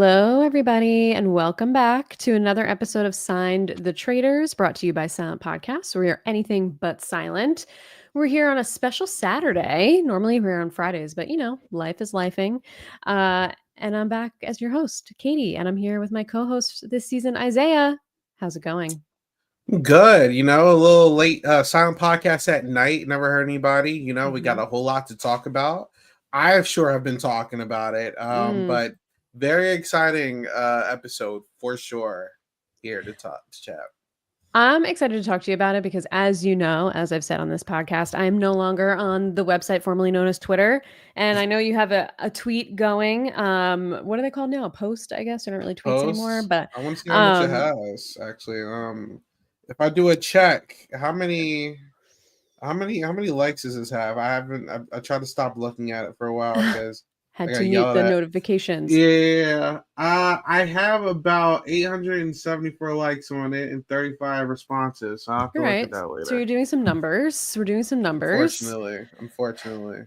Hello, everybody, and welcome back to another episode of Signed the Traitors, brought to you by Silent Podcasts, where we are anything but silent. We're here on a special Saturday. Normally, we're on Fridays, but life is lifing. And I'm back as your host, Katie, and I'm here with my co host this season, Isaiah. How's it going? Good, a little late silent podcast at night. Never heard anybody. We got Mhm. a whole lot to talk about. I sure have been talking about it. Mm. But very exciting episode for sure here to talk to chat. I'm excited to talk to you about it because, as you know, as I've said on this podcast, I'm no longer on the website formerly known as Twitter. And I know you have a tweet going. What are they called now? A post, I guess. They're not really tweets anymore. Posts. But I want to see how much it um, has actually. If I do a check, how many likes does this have? I haven't. I tried to stop looking at it for a while because I had got to mute yelled the at. notifications. Yeah, I have about 874 likes on it and 35 responses. So I'll have All to look at right. that So you're later. doing some numbers. We're doing some numbers. Unfortunately.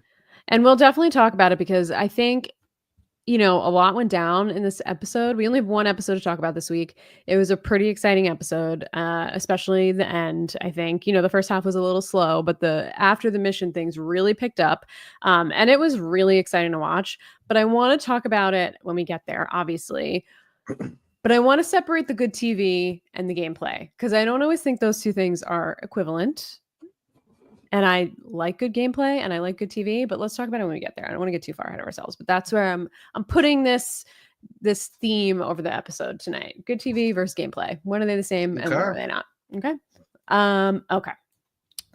And we'll definitely talk about it because I think a lot went down in this episode. We only have one episode to talk about this week. It was a pretty exciting episode, especially the end. I think the first half was a little slow, but the after the mission things really picked up, and it was really exciting to watch. But I want to talk about it when we get there, obviously. But I want to separate the good TV and the gameplay because I don't always think those two things are equivalent. And I like good gameplay and I like good TV, but let's talk about it when we get there. I don't want to get too far ahead of ourselves, but that's where I'm putting this theme over the episode tonight. Good TV versus gameplay. When are they the same and when are Okay. they not? Okay. Okay.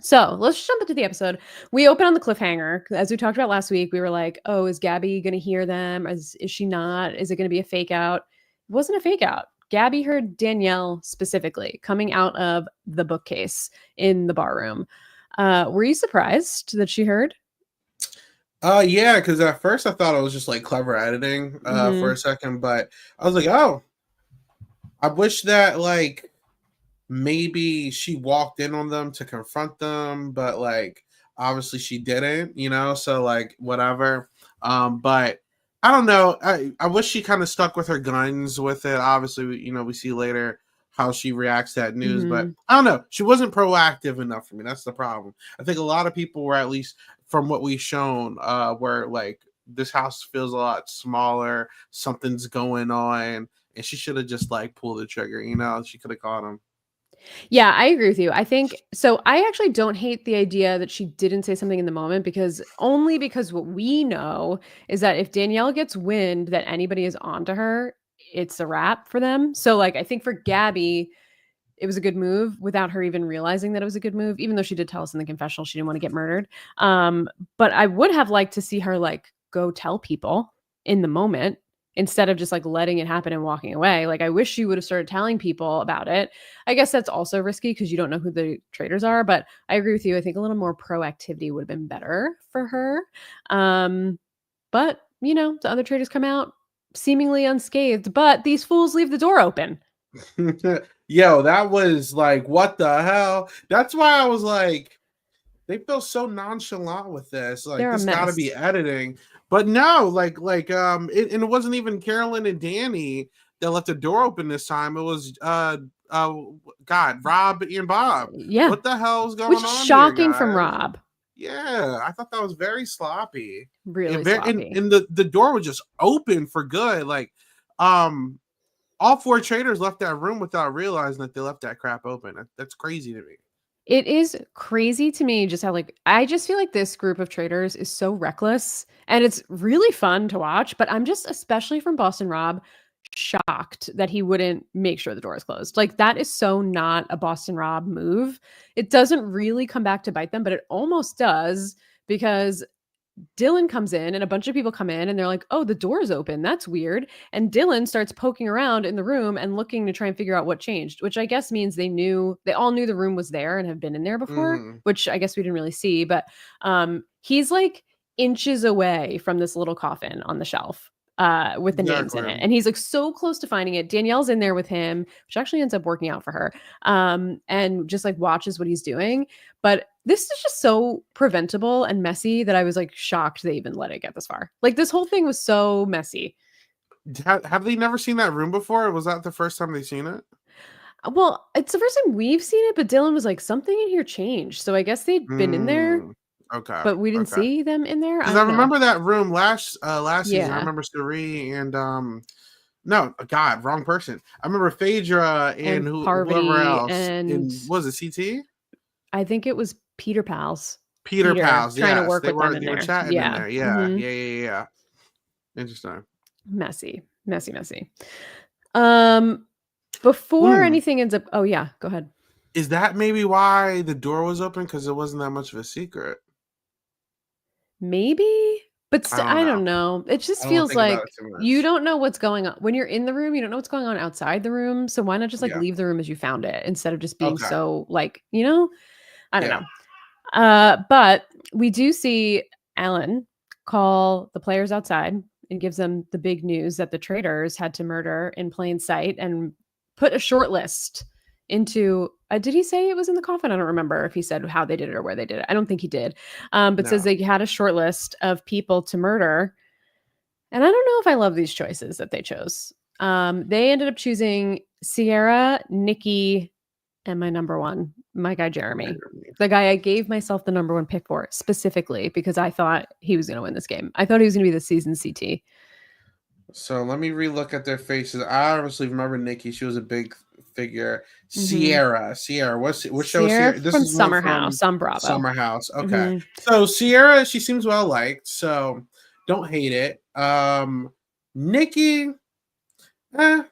So let's jump into the episode. We open on the cliffhanger. As we talked about last week, we were like, oh, is Gabby going to hear them? Is she not? Is it going to be a fake out? It wasn't a fake out. Gabby heard Danielle specifically coming out of the bookcase in the bar room. Were you surprised that she heard? Yeah, because at first I thought it was just like clever editing for Mm-hmm. a second, but I was like, oh, I wish that like maybe she walked in on them to confront them, but like obviously she didn't, so like whatever. But I don't know. I wish she kind of stuck with her guns with it. Obviously, we see later how she reacts to that news, but Mm-hmm. I don't know. She wasn't proactive enough for me. That's the problem. I think a lot of people were, at least from what we've shown, where like this house feels a lot smaller, something's going on, and she should have just like pulled the trigger, she could have caught him. Yeah, I agree with you. I think so. I actually don't hate the idea that she didn't say something in the moment because what we know is that if Danielle gets wind that anybody is onto her, it's a wrap for them. So, like, I think for Gabby, it was a good move without her even realizing that it was a good move, even though she did tell us in the confessional she didn't want to get murdered. But I would have liked to see her like go tell people in the moment instead of just like letting it happen and walking away. Like I wish she would have started telling people about it. I guess that's also risky because you don't know who the traitors are, but I agree with you. I think a little more proactivity would have been better for her. But the other traitors come out seemingly unscathed, but these fools leave the door open. Yo, that was like, what the hell? That's why I was like, they feel so nonchalant with this. Like, They're a this got to be mess. editing. But no, and it wasn't even Carolyn and Danny that left the door open this time. It was uh, God, Rob and Bob. Yeah. What the hell's Which going is on here, shocking from guys? Rob. Yeah, I thought that was very sloppy. And Really very and, sloppy. and the door was just open for good. Like, um, all four traders left that room without realizing that they left that crap open. That's crazy to me. It is crazy to me just how like I just feel like this group of traders is so reckless and it's really fun to watch, but I'm just especially from Boston Rob shocked that he wouldn't make sure the door is closed. Like that is so not a Boston Rob move. It doesn't really come back to bite them, but it almost does because Dylan comes in and a bunch of people come in and they're like, oh, the door's open. That's weird. And Dylan starts poking around in the room and looking to try and figure out what changed, which I guess means they all knew the room was there and have been in there before, Mm-hmm. which I guess we didn't really see. But he's like inches away from this little coffin on the shelf with the names in it. Exactly. And he's like so close to finding it. Danielle's in there with him, which actually ends up working out for her, and just like watches what he's doing. But this is just so preventable and messy that I was like shocked they even let it get this far. Like this whole thing was so messy. Have they never seen that room before? Or was that the first time they seen it? Well, it's the first time we've seen it, but Dylan was like, "Something in here changed." So I guess they'd been in there, Okay. but we didn't Okay. see them in there. I Because I don't know. remember that room last season. I Yeah, remember Suri and no, God, wrong person. I remember Phaedra and and whoever Parvati, else. and And was it CT? I think it was Peter Pals. Peter Peter Pals. trying to Yes, work with them in they were there. chatting in Yeah. there. Yeah, Mhm. yeah, yeah, yeah. Interesting. Messy, messy, messy. Um, before Ooh, anything ends up, oh yeah, go ahead. is that maybe why the door was open? Because it wasn't that much of a secret. Maybe, but I don't I know. don't know. It just I don't feels think about it like too you much. don't know what's going on when you're in the room. You don't know what's going on outside the room. So why not just like Yeah. leave the room as you found it instead of just being Okay. so like, you know? I don't Yeah. know. But we do see Alan call the players outside and gives them the big news that the traitors had to murder in plain sight and put a short list into did he say it was in the coffin? I don't remember if he said how they did it or where they did it. I don't think he did. But says No. they had a short list of people to murder. And I don't know if I love these choices that they chose. They ended up choosing Sierra, Nikki, and my number one, my guy Jeremy. The guy I gave myself the number one pick for specifically because I thought he was going to win this game. I thought he was going to be the season CT. So let me relook at their faces. I obviously remember Nikki. She was a big figure. Mm-hmm. Sierra. What show is Sierra Sierra? This from is one Summer from House on Bravo. Summer House. Okay. Mm-hmm. So Sierra, she seems well liked. So don't hate it. Nikki, eh,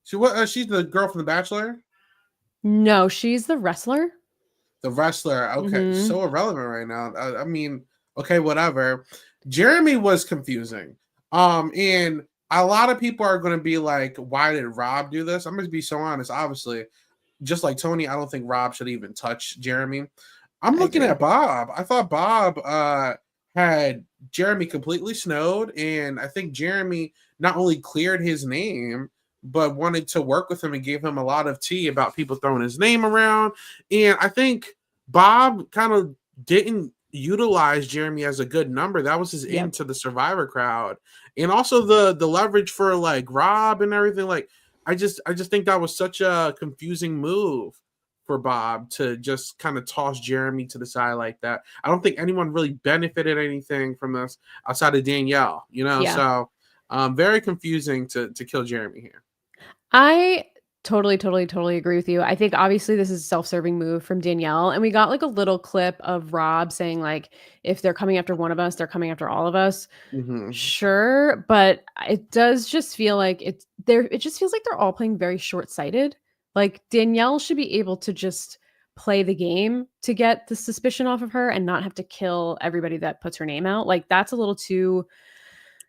she's the girl from The Bachelor, No, she's the wrestler. the wrestler. Okay, Mm-hmm. so irrelevant right now. I mean, okay, whatever. Jeremy was confusing. And a lot of people are going to be like, "Why did Rob do this?" I'm going to be so honest. Obviously, just like Tony, I don't think Rob should even touch Jeremy. I'm I looking agree. at Bob. I thought Bob had Jeremy completely snowed, and I think Jeremy not only cleared his name, but wanted to work with him and gave him a lot of tea about people throwing his name around. And I think Bob kind of didn't utilize Jeremy as a good number. That was his Yep. into the Survivor crowd, and also the leverage for like Rob and everything. Like I just think that was such a confusing move for Bob to just kind of toss Jeremy to the side like that. I don't think anyone really benefited anything from this outside of Danielle, you know. Yeah. So very confusing to kill Jeremy here. I totally agree with you. I think obviously this is a self-serving move from Danielle. And we got like a little clip of Rob saying, like, if they're coming after one of us, they're coming after all of us. Mm-hmm. Sure. But it does just feel like it just feels like they're all playing very short-sighted. Like Danielle should be able to just play the game to get the suspicion off of her and not have to kill everybody that puts her name out. Like that's a little too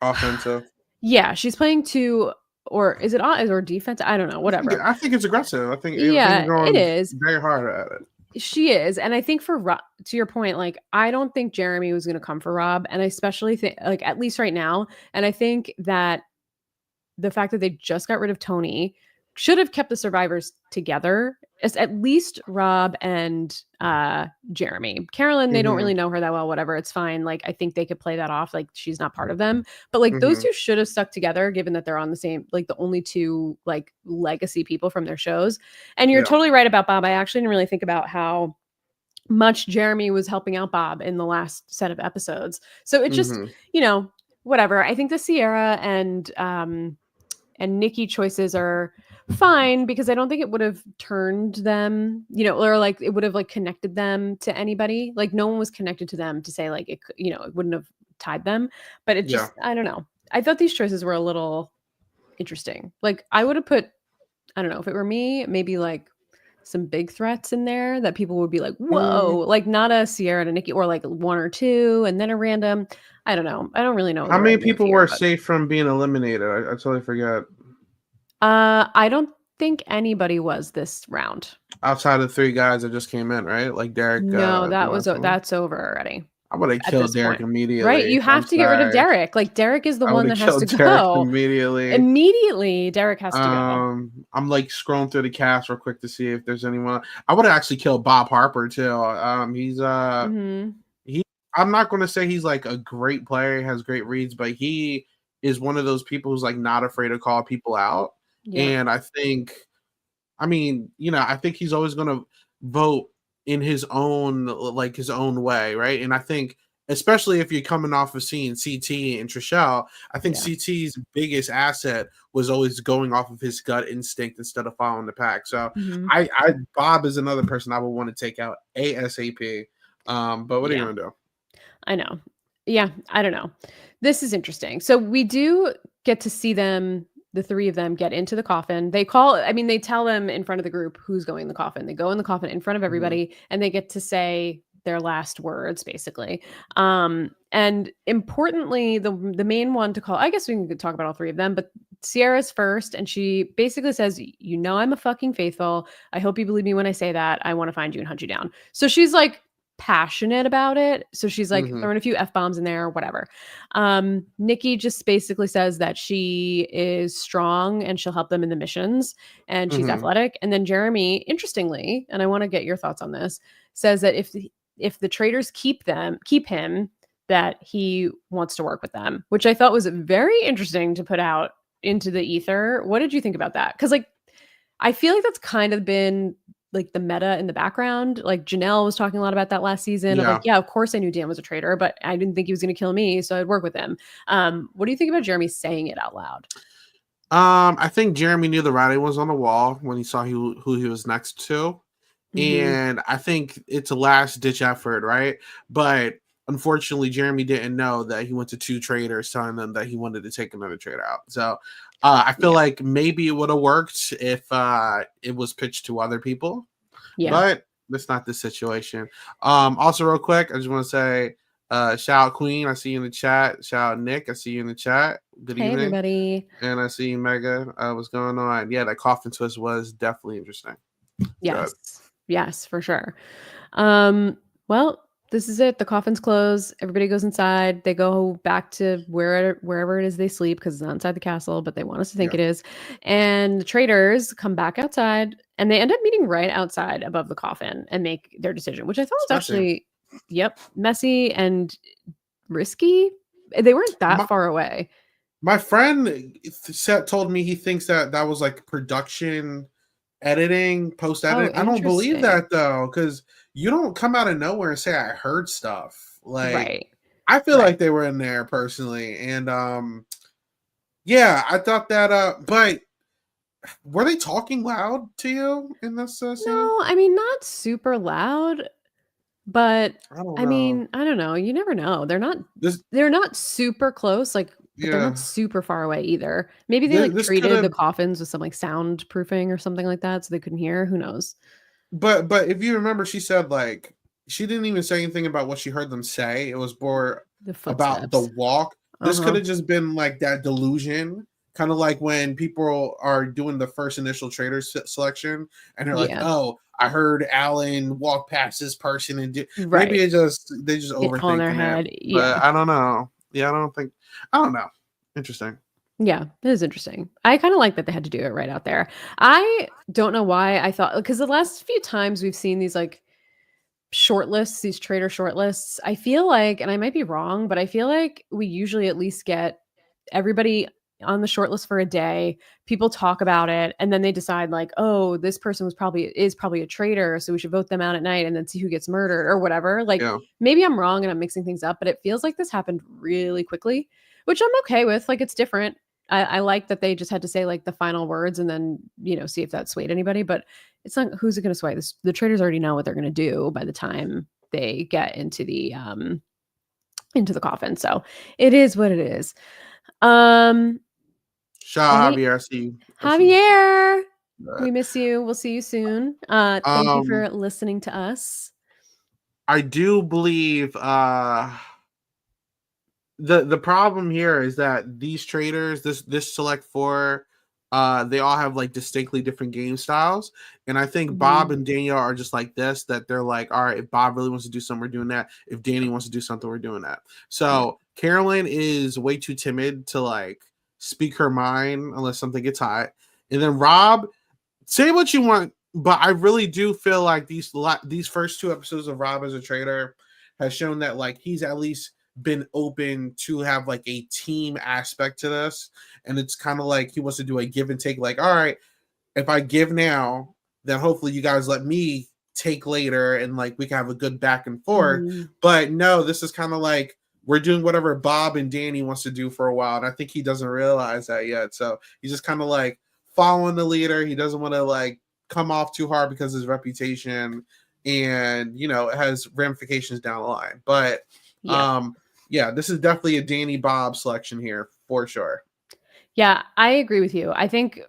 Offensive. yeah, she's playing too or is it on or defense? I don't know, whatever. I think it's aggressive. I think Yeah, you're it going is. very hard at it. She is, and I think for to your point, like I don't think Jeremy was going to come for Rob, and I especially think like at least right now, and I think that the fact that they just got rid of Tony should have kept the survivors together. As at least Rob and Jeremy. Carolyn, they don't Mm-hmm. really know her that well, whatever. It's fine. Like I think they could play that off like she's not part of them. But like those Mm-hmm. two should have stuck together given that they're on the same like the only two like legacy people from their shows. And you're Yeah. totally right about Bob. I actually didn't really think about how much Jeremy was helping out Bob in the last set of episodes. So it just, Mm-hmm. you know, whatever. I think the Sierra and Nikki choices are fine because I don't think it would have turned them, you know, or like it would have like connected them to anybody. Like no one was connected to them to say like it, you know, it wouldn't have tied them. But it Yeah. just, I don't know. I thought these choices were a little interesting. Like I would have put, I don't know, if it were me, maybe like some big threats in there that people would be like, Mm, whoa, like not a Sierra and a Nikki, or like one or two, and then a random. I don't know. I don't really know how the right many move people here, were but safe from being eliminated? I totally forget. I don't think anybody was this round. Outside of three guys that just came in, right? Like Derek, No, the last one. that's over already I would have at killed this Derek point. Right? immediately. You I'm have to get rid of sorry. Derek. Like Derek is the I would one have that has to killed Derek go. immediately. Immediately, Derek has to go. I'm like scrolling through the cast real quick to see if there's anyone. I would have actually killed Bob Harper too. Hmm. He. I'm not going to say he's like a great player, has great reads, but he is one of those people who's like not afraid to call people out. Yeah. And I think, I mean, I think he's always going to vote in his own, like his own way, right? And I think, especially if you're coming off of seeing CT and Trishelle, I think Yeah. CT's biggest asset was always going off of his gut instinct instead of following the pack. So Mhm. Bob is another person I would want to take out ASAP. But what are you Yeah. gonna do? I know. Yeah, I don't know. This is interesting. So we do get to see them, the three of them, get into the coffin. They tell them in front of the group who's going in the coffin. They go in the coffin in front of Mhm. everybody and they get to say their last words, basically. And importantly, the main one to call, I guess we can talk about all three of them, but Sierra's first, and she basically says, I'm a fucking faithful. I hope you believe me when I say that. I want to find you and hunt you down. So she's like passionate about it. So she's like Mhm. throwing a few F bombs in there or whatever. Nikki just basically says that she is strong and she'll help them in the missions and she's Mhm. athletic. And then Jeremy, interestingly, and I want to get your thoughts on this, says that if the traitors keep him, that he wants to work with them, which I thought was very interesting to put out into the ether. What did you think about that? Because like I feel like that's kind of been like the meta in the background. Like Janelle was talking a lot about that last season of like, Yeah. yeah, of course I knew Dan was a traitor, but I didn't think he was going to kill me, so I'd work with him. What do you think about Jeremy saying it out loud? I think Jeremy knew the writing was on the wall when he saw who he was next to. Hmm. And I think it's a last ditch effort, right? But unfortunately, Jeremy didn't know that he went to two traders telling them that he wanted to take another trader out. So I feel Yeah. like maybe it would have worked if it was pitched to other people, Yeah. but that's not the situation. Also, real quick, I just want to say shout out Queen. I see you in the chat. Shout out Nick. I see you in the chat. Good Hey, evening. everybody. And I see you, Mega. What's going on? Yeah, that coffin twist was definitely interesting. Good. Yes. Yes, for sure. Um, well, this is it. The coffins close. Everybody goes inside. They go back to wherever it is they sleep because it's not inside the castle, but they want us to think Yeah. it is. And the traders come back outside and they end up meeting right outside above the coffin and make their decision, which I thought was It's messy. actually, yep, messy and risky. They weren't that My, far away. my friend told me he thinks that was like production editing, post Oh, editing. I don't believe interesting. that though, because you don't come out of nowhere and say I heard stuff. Like Right. I feel Right. like they were in there personally, and yeah, I thought that. But were they talking loud to you in this scene? No, I mean, not super loud. But, I don't I know. mean, I don't know, you never know. This, They're not super close, like, but they're not yeah, super far away either. Maybe they, like, this could treated the have. coffins with some, like, soundproofing or something like that so they couldn't hear, who knows? But if you remember, she said like she didn't even say anything about what she heard them say. It was more The about the footsteps. walk. This could Uh-huh. have just been like that delusion, kind of like when people are doing the first initial trader selection, and they're like, Yeah. "Oh, I heard Alan walk past this person," and maybe Right. they just It's all in their overthinking it. head. But Yeah. I don't know. Yeah, I don't know. Interesting. Yeah, it is interesting. I kinda like that they had to do it right out there. I don't know why I thought because the last few times we've seen these, like, shortlists, these trader shortlists, I feel like, and I might be wrong, but I feel like we usually at least get everybody on the shortlist for a day. People talk about it, and then they decide like, oh, this person is probably a traitor, so we should vote them out at night and then see who gets murdered or whatever. Like Yeah. maybe I'm wrong and I'm mixing things up, but it feels like this happened really quickly, which I'm okay with. Like it's different. I like that they just had to say like the final words and then see if that swayed anybody. But it's not who's it going to sway. The traders already know what they're going to do by the time they get into the coffin. So it is what it is. Um, Shout out any Javier. I see you. I see you. Javier, But, we miss you. We'll see you soon. Thank you um, for listening to us. I do believe the problem here is that these traders, this select four, they all have like distinctly different game styles. And I think Bob Mhm. and Danielle are just like this, that they're like, all right, if Bob really wants to do something, we're doing that. If Danny wants to do something, we're doing that. Yeah. So Carolyn is way too timid to like speak her mind unless something gets hot. And then Rob, say what you want, but I really do feel like these first two episodes of Rob as a trader has shown that like he's at least been open to have like a team aspect to this, and it's kind of like he wants to do a give and take. Like, all right, if I give now, then hopefully you guys let me take later, and like we can have a good back and forth. But no, this is kind of like we're doing whatever Bob and Danny wants to do for a while, and I think he doesn't realize that yet. So he's just kind of like following the leader. He doesn't want to like come off too hard because of his reputation, and you know, it has ramifications down the line. But yeah, this is definitely a Danny Bob selection here for sure. Yeah, I agree with you. I think,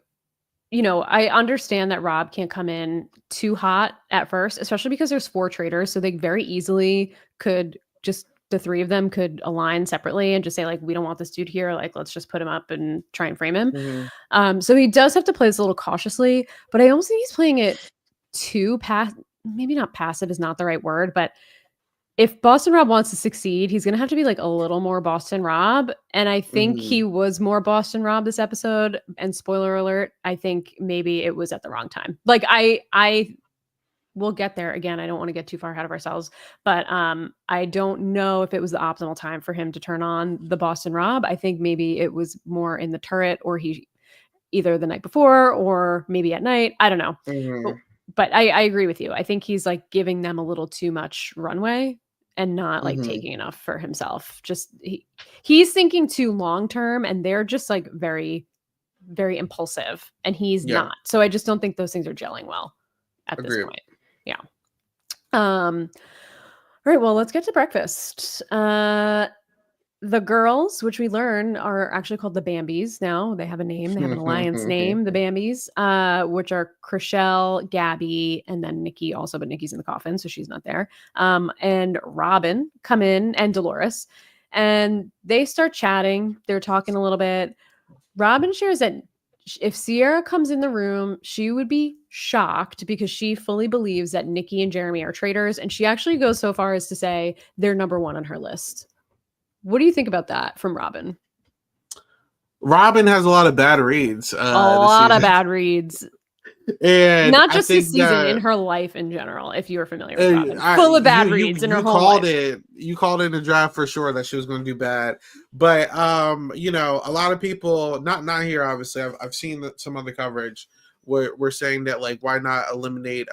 you know, I understand that Rob can't come in too hot at first, especially because there's 4 traitors. So they very easily could just, the 3 of them could align separately and just say, like, we don't want this dude here. Like, let's just put him up and try and frame him. So he does have to play this a little cautiously, but I almost think he's playing it too maybe not passive is not the right word, but if Boston Rob wants to succeed, he's going to have to be like a little more Boston Rob. And I think he was more Boston Rob this episode. And spoiler alert, I think maybe it was at the wrong time. Like I will get there again. I don't want to get too far ahead of ourselves, but I don't know if it was the optimal time for him to turn on the Boston Rob. I think maybe it was more in the turret, or he either the night before or maybe at night. I don't know. But I agree with you. I think he's like giving them a little too much runway and not like taking enough for himself. Just he's thinking too long term, and they're just like very, very impulsive, and he's not. So I just don't think those things are gelling well at this point. Yeah. All right. Well, let's get to breakfast. The girls, which we learn are actually called the Bambis now. They have a name. They have an alliance name, the Bambis, which are Chriselle, Gabby, and then Nikki also, but Nikki's in the coffin, so she's not there. And Robin come in, and Dolores. And they start chatting. They're talking a little bit. Robin shares that if Sierra comes in the room, she would be shocked because she fully believes that Nikki and Jeremy are traitors. And she actually goes so far as to say they're number 1 on her list. What do you think about that from Robin? Robin has a lot of bad reads. A lot of bad reads. And not just this season, in her life in general, if you're familiar with Robin. Full of bad reads in her whole life. You called it in the draft for sure that she was going to do bad. But, you know, a lot of people, not here, obviously. I've seen some other coverage where we're saying that, like, why not eliminate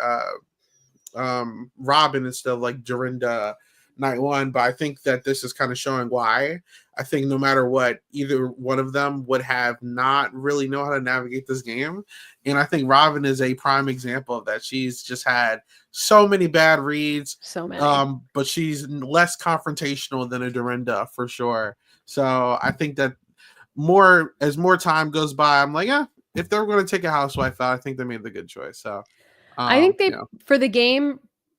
Robin instead of, like, Dorinda night 1, but I think that this is kind of showing why. I think no matter what, either one of them would have not really know how to navigate this game. And I think Robin is a prime example of that. She's just had so many bad reads. So many. But she's less confrontational than a Dorinda for sure. So I think that as more time goes by, I'm like, yeah, if they're going to take a housewife out, I think they made the good choice. So I think they, for the game,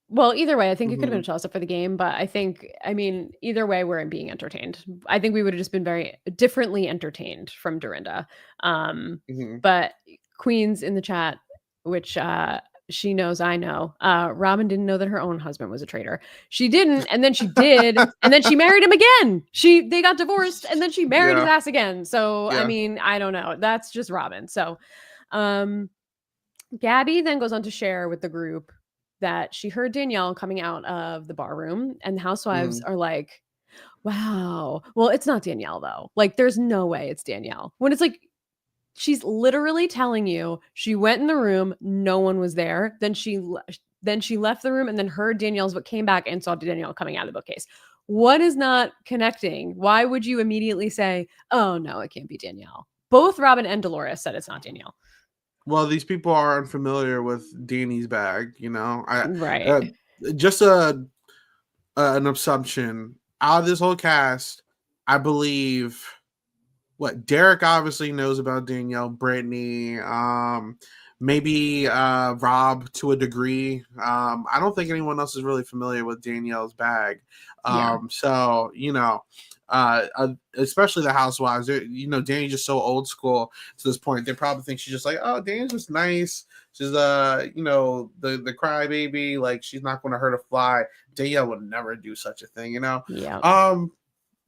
well, either way, I think it could have been a toss-up for the game, but I mean, either way, we're being entertained. I think we would have just been very differently entertained from Dorinda. But Queen's in the chat, which she knows I know. Robin didn't know that her own husband was a traitor. She didn't, and then she did, and then she married him again. They got divorced, and then she married his ass again. So, I mean, I don't know. That's just Robin. So, Gabby then goes on to share with the group that she heard Danielle coming out of the bar room, and the housewives are like, wow, well, it's not Danielle though. Like, there's no way it's Danielle. When it's like, she's literally telling you she went in the room, no one was there. Then she left the room and then heard Danielle's, but came back and saw Danielle coming out of the bookcase. What is not connecting? Why would you immediately say, oh no, it can't be Danielle? Both Robin and Dolores said it's not Danielle. Well, these people are unfamiliar with Danny's bag, you know. Right. Just an assumption out of this whole cast. I believe Derek obviously knows about Danielle, Brittany, maybe Rob to a degree. I don't think anyone else is really familiar with Danielle's bag. So, you know, especially the housewives, you know, Danny's just so old school to this point. They probably think she's just like, oh, Danny's just nice. She's you know, the crybaby, like she's not going to hurt a fly. Danielle would never do such a thing, you know.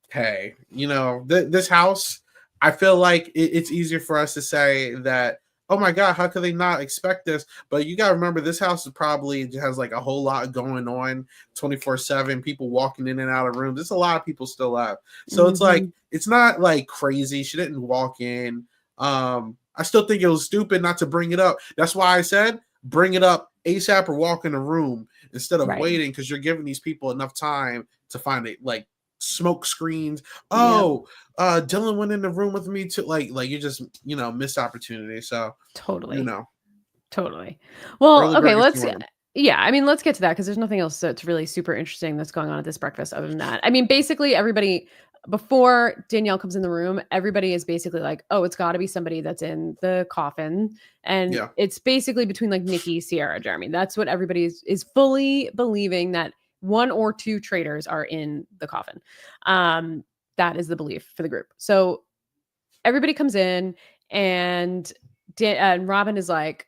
Hey, you know, this house, I feel like it's easier for us to say that oh my god, how could they not expect this? But you gotta remember, this house is probably has like a whole lot going on 24/7, people walking in and out of rooms. There's a lot of people still left. So it's like Mhm. it's not like crazy. She didn't walk in. I still think it was stupid not to bring it up. That's why I said bring it up ASAP or walk in the room instead of Right. waiting, because you're giving these people enough time to find it, like smoke screens. Yep. Oh, Dylan went in the room with me too. Like you just missed opportunity. So you Totally. know, Totally. Well, early okay, bird gets let's the worm. yeah, I mean, let's get to that because there's nothing else that's really super interesting that's going on at this breakfast other than that. I mean, basically everybody before Danielle comes in the room, everybody is basically like, "Oh, it's got to be somebody that's in the coffin." And Yeah, it's basically between like Nikki, Sierra, Jeremy. That's what everybody is fully believing, that one or two traitors are in the coffin. Um that is the belief for the group. So everybody comes in and and Robin is like,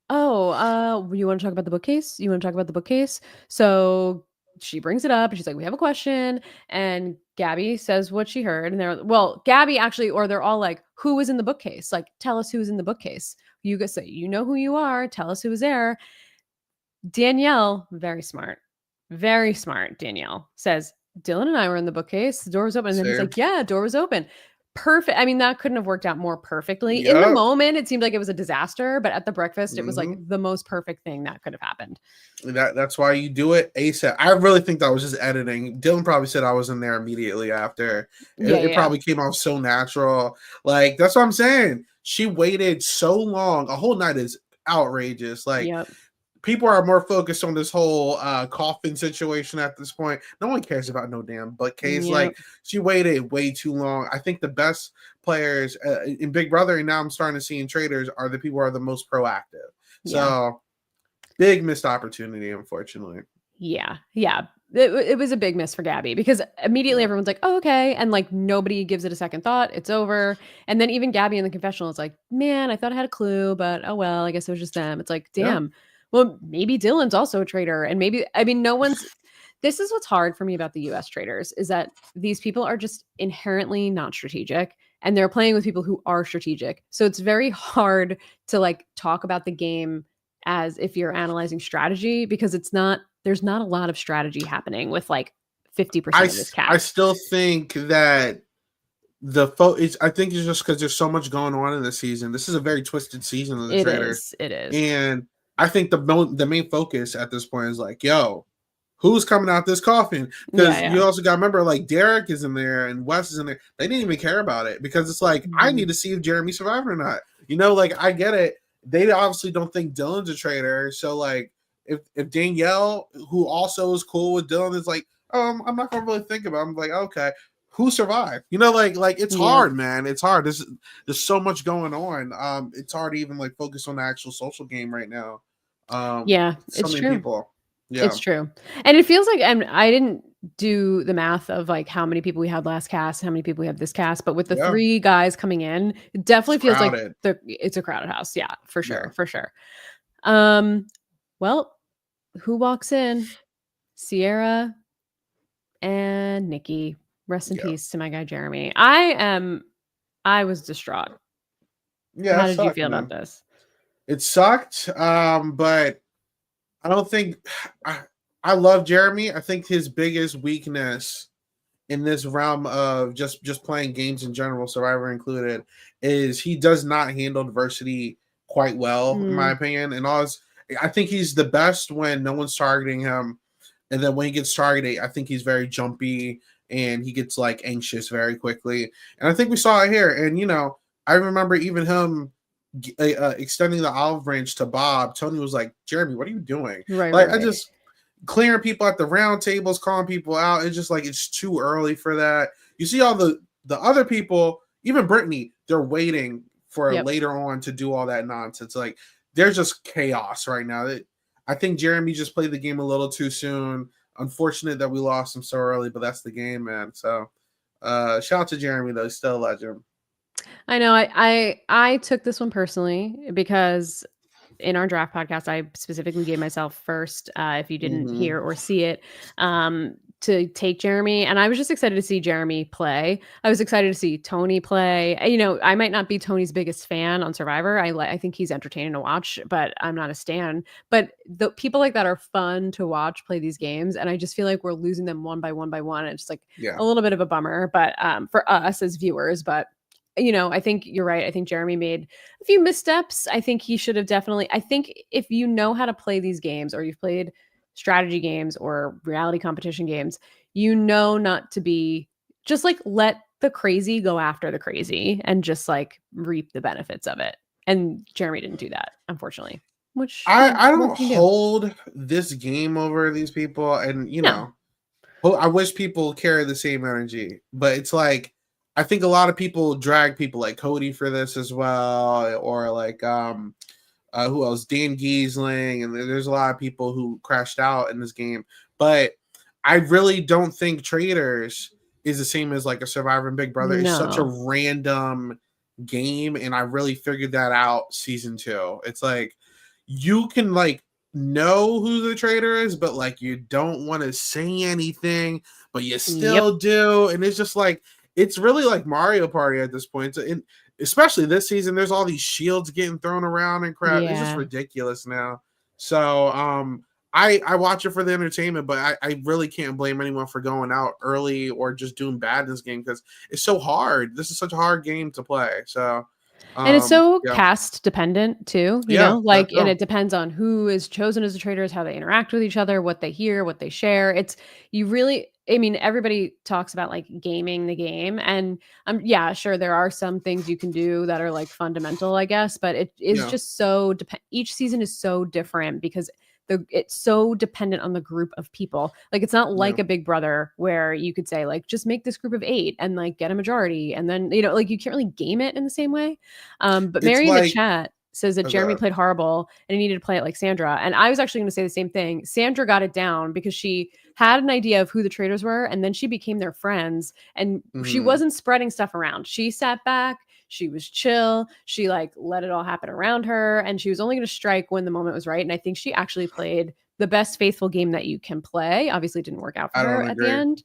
"Oh, you wanna talk about the bookcase? You wanna talk about the bookcase?" So she brings it up and she's like, "We have a question." And Gabby says what she heard. And Gabby actually, or they're all like, "Who was in the bookcase? Like, tell us who was in the bookcase. You guys say, you know who you are. Tell us who was there." Danielle, very smart. Danielle says, "Dylan and I were in the bookcase. The door was open." And then he's same. like, "Yeah, door was open." Perfect. I mean, that couldn't have worked out more perfectly. In the Yep. moment, it seemed like it was a disaster, but at the breakfast, it was like hmm the most perfect thing that could have happened. That's why you do it ASAP. I really think that was just editing. Dylan probably said I was in there immediately after. Yeah, It yeah, probably came off so natural. Like that's what I'm saying. She waited so long. A whole night is outrageous. Like yeah. people are more focused on this whole coffin situation at this point. No one cares about no damn bookcase. Yep. Like she waited way too long. I think the best players in Big Brother, and now I'm starting to see in Traitors, are the people who are the most proactive. Yeah. So big missed opportunity, unfortunately. Yeah. Yeah. It was a big miss for Gabby because immediately Yeah, everyone's like, "Oh, okay." And like nobody gives it a second thought. It's over. And then even Gabby in the confessional is like, "Man, I thought I had a clue, but oh well, I guess it was just them." It's like, yeah. damn. Well, maybe Dylan's also a traitor. And maybe, I mean, no one's, this is what's hard for me about the US traders is that these people are just inherently not strategic and they're playing with people who are strategic. So it's very hard to like talk about the game as if you're analyzing strategy because there's not a lot of strategy happening with like 50% of this I cast. still think that I think it's just because there's so much going on in the season. This is a very twisted season of the It Traitors, is. It is. and I think the main focus at this point is like, yo, who's coming out this coffin? Yeah, Because yeah. you also got to remember, like Derek is in there and Wes is in there. They didn't even care about it because it's like I Mhm. need to see if Jeremy survived or not. Like I get it. They obviously don't think Dylan's a traitor, so like if Danielle, who also is cool with Dylan, is like, I'm not gonna really think about it. I'm like, okay, who survived? Like it's Yeah. hard, man. It's hard. There's so much going on. It's hard to even like focus on the actual social game right now. Yeah, So it's many true. people. Yeah. It's true. And it feels like, and I didn't do the math of like how many people we had last cast, how many people we have this cast, but with the Yeah. three guys coming in, it It's definitely feels like crowded. it's a crowded house. Yeah, for Yeah. sure. For sure. Um, well, who walks in? Sierra and Nikki. Rest in Yeah. peace to my guy Jeremy. I was distraught. Yeah, How it did you sucked, feel about man. this? It sucked. But I don't think I, I love Jeremy. I think his biggest weakness in this realm of just playing games in general, Survivor included, is he does not handle adversity quite well, in my Mm, opinion. I think he's the best when no one's targeting him, and then when he gets targeted, I think he's very jumpy and he gets like anxious very quickly. And I think we saw it here. And I remember even him extending the olive branch to Bob. Tony was like, "Jeremy, what are you doing?" right, right, Like I right. just clearing people at the round tables, calling people out. It's just like it's too early for that. You see all the other people, even Brittany, they're waiting for Yep. later on to do all that nonsense. Like there's just chaos right now. I think Jeremy just played the game a little too soon. Unfortunate that we lost him so early, but that's the game, man. So shout out to Jeremy though, he's still a legend. I know. I took this one personally because in our draft podcast, I specifically gave myself first, if you didn't Mm-hmm. hear or see it, to take Jeremy, and I was just excited to see Jeremy play. I was excited to see Tony play. You know, I might not be Tony's biggest fan on Survivor. I think he's entertaining to watch, but I'm not a stan. But the people like that are fun to watch play these games, and I just feel like we're losing them one by one by one. It's like Yeah. a little bit of a bummer, but for us as viewers, but you know, I think you're right. I think Jeremy made a few missteps. I think he should have definitely. I think if you know how to play these games, or you've played strategy games or reality competition games, you know not to be just like let the crazy go after the crazy and just like reap the benefits of it. And Jeremy didn't do that, unfortunately. Which I what don't can you do? hold this game over these people, and No. well, I wish people carry the same energy, but it's like I think a lot of people drag people like Cody for this as well, or like who else? Dan Giesling, and there's a lot of people who crashed out in this game. But I really don't think Traitors is the same as like a Survivor and Big Brother. It's such a No. random game, and I really figured that out season 2. It's like you can like know who the traitor is, but like you don't want to say anything, but you Yep. still do, and it's just like it's really like Mario Party at this point. And especially this season, there's all these shields getting thrown around and crap. It's just Yeah. ridiculous now. So I watch it for the entertainment, but I really can't blame anyone for going out early or just doing bad in this game because it's so hard. This is such a hard game to play. So And it's so yeah. cast dependent too, you Yeah, know, that like, and too. it depends on who is chosen as the traders, how they interact with each other, what they hear, what they share. It's you really, I mean, everybody talks about like gaming the game, and yeah, sure, there are some things you can do that are like fundamental, I guess, but it is Yeah, just so each season is so different because it's so dependent on the group of people. Like it's not yeah. like a Big Brother where you could say like just make this group of 8 and like get a majority, and then you know like you can't really game it in the same way. But It's Mary in the like chat says that oh Jeremy god. played horrible and he needed to play it like Sandra. And I was actually going to say the same thing. Sandra got it down because she had an idea of who the traders were, and then she became their friends. And she Mhm. wasn't spreading stuff around. She sat back. She was chill. She like let it all happen around her, and she was only going to strike when the moment was right. And I think she actually played the best faithful game that you can play. Obviously, it didn't work out for I her don't at the agree. end.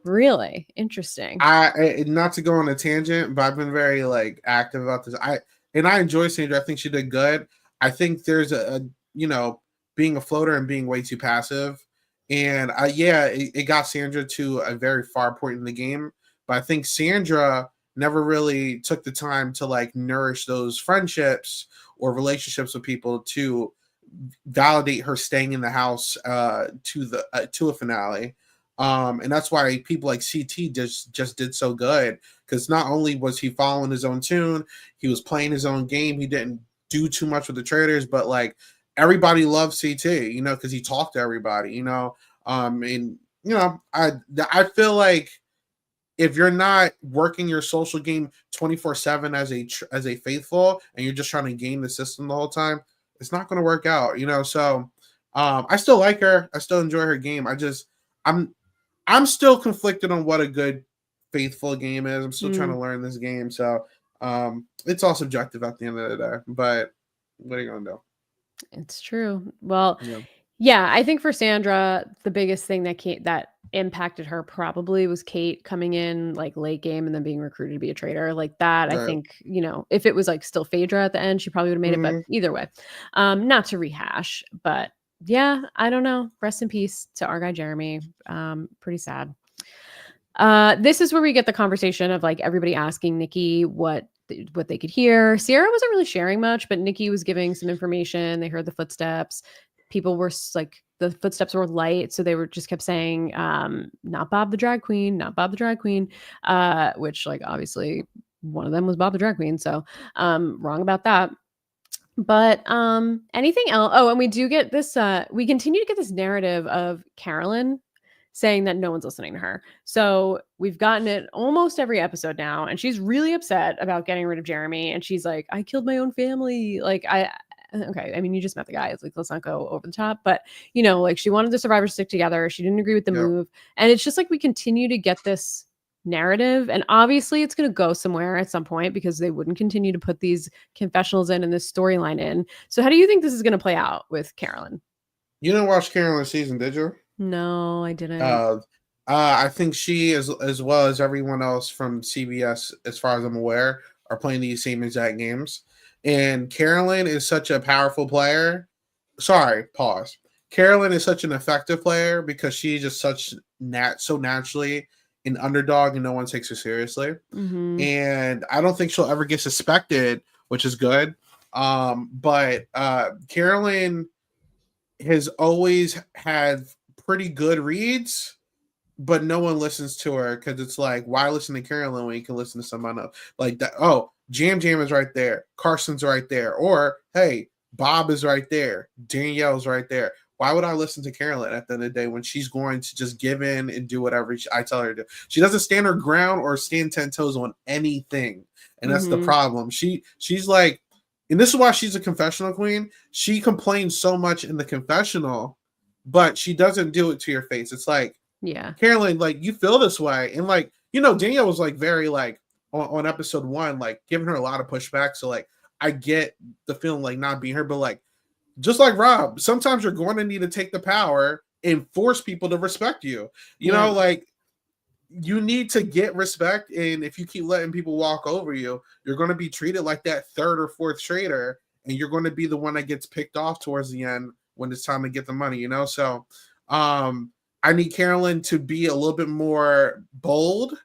Really interesting. Not to go on a tangent, but I've been very like active about this. I enjoy Sandra. I think she did good. I think there's a being a floater and being way too passive, and yeah, it got Sandra to a very far point in the game. But I think Sandra never really took the time to like nourish those friendships or relationships with people to validate her staying in the house to a finale. And that's why people like CT just did so good because not only was he following his own tune, he was playing his own game. He didn't do too much with the traders, but like everybody loved CT, because he talked to everybody, and I feel like if you're not working your social game 24/7 as a faithful and you're just trying to game the system the whole time, it's not going to work out, so I still like her. I still enjoy her game. I'm I'm still conflicted on what a good faithful game is. I'm still trying Mm, to learn this game, so it's all subjective at the end of the day, but what are you going to do? it's true. Well, Yeah, yeah, I think for Sandra, the biggest thing that impacted her probably was Kate coming in like late game and then being recruited to be a traitor. Like that, I right. think, you know, if it was like still Phaedra at the end, she probably would have made it. But Mhm. either way, not to rehash, but yeah, I don't know. Rest in peace to our guy Jeremy. Pretty sad. This is where we get the conversation of like everybody asking Nikki what they could hear. Sierra wasn't really sharing much, but Nikki was giving some information. They heard the footsteps. People were like the footsteps were light, so they were just kept saying, "Not Bob the drag queen, not Bob the drag queen," which like obviously one of them was Bob the drag queen. So wrong about that. But anything else? Oh, and we do get this. We continue to get this narrative of Carolyn saying that no one's listening to her. So we've gotten it almost every episode now, and she's really upset about getting rid of Jeremy. And she's like, "I killed my own family." Like okay, I mean, you just met the guy. It's like, let's not go over the top. But you know, like she wanted the survivors to stick together. She didn't agree with the Yep. move, and it's just like we continue to get this narrative, and obviously it's going to go somewhere at some point because they wouldn't continue to put these confessionals in and this storyline in. So how do you think this is going to play out with Carolyn? You didn't watch Carolyn's season, did you? No, I didn't. Uh, I think she, as well as everyone else from CBS, as far as I'm aware, are playing these same exact games. And Carolyn is such a powerful player. Sorry, pause. Carolyn is such an effective player because she's just so naturally an underdog and no one takes her seriously. Mm-hmm. And I don't think she'll ever get suspected, which is good. But Carolyn has always had pretty good reads, but no one listens to her because it's like, why listen to Carolyn when you can listen to someone else? Like that. Oh, Jam Jam is right there. Carson's right there. Or, hey, Bob is right there. Danielle's right there. Why would I listen to Carolyn at the end of the day when she's going to just give in and do whatever I tell her to do? She doesn't stand her ground or stand 10 toes on anything. And that's the problem. She's like, and this is why she's a confessional queen. She complains so much in the confessional, but she doesn't do it to your face. It's like, yeah, Carolyn, like, you feel this way. And like, Danielle was like very like on episode 1, like giving her a lot of pushback. So like I get the feeling like not being her, but like just like Rob, sometimes you're going to need to take the power and force people to respect you. You know, like you need to get respect. And if you keep letting people walk over you, you're going to be treated like that third or fourth traitor. And you're going to be the one that gets picked off towards the end when it's time to get the money, So I need Carolyn to be a little bit more bold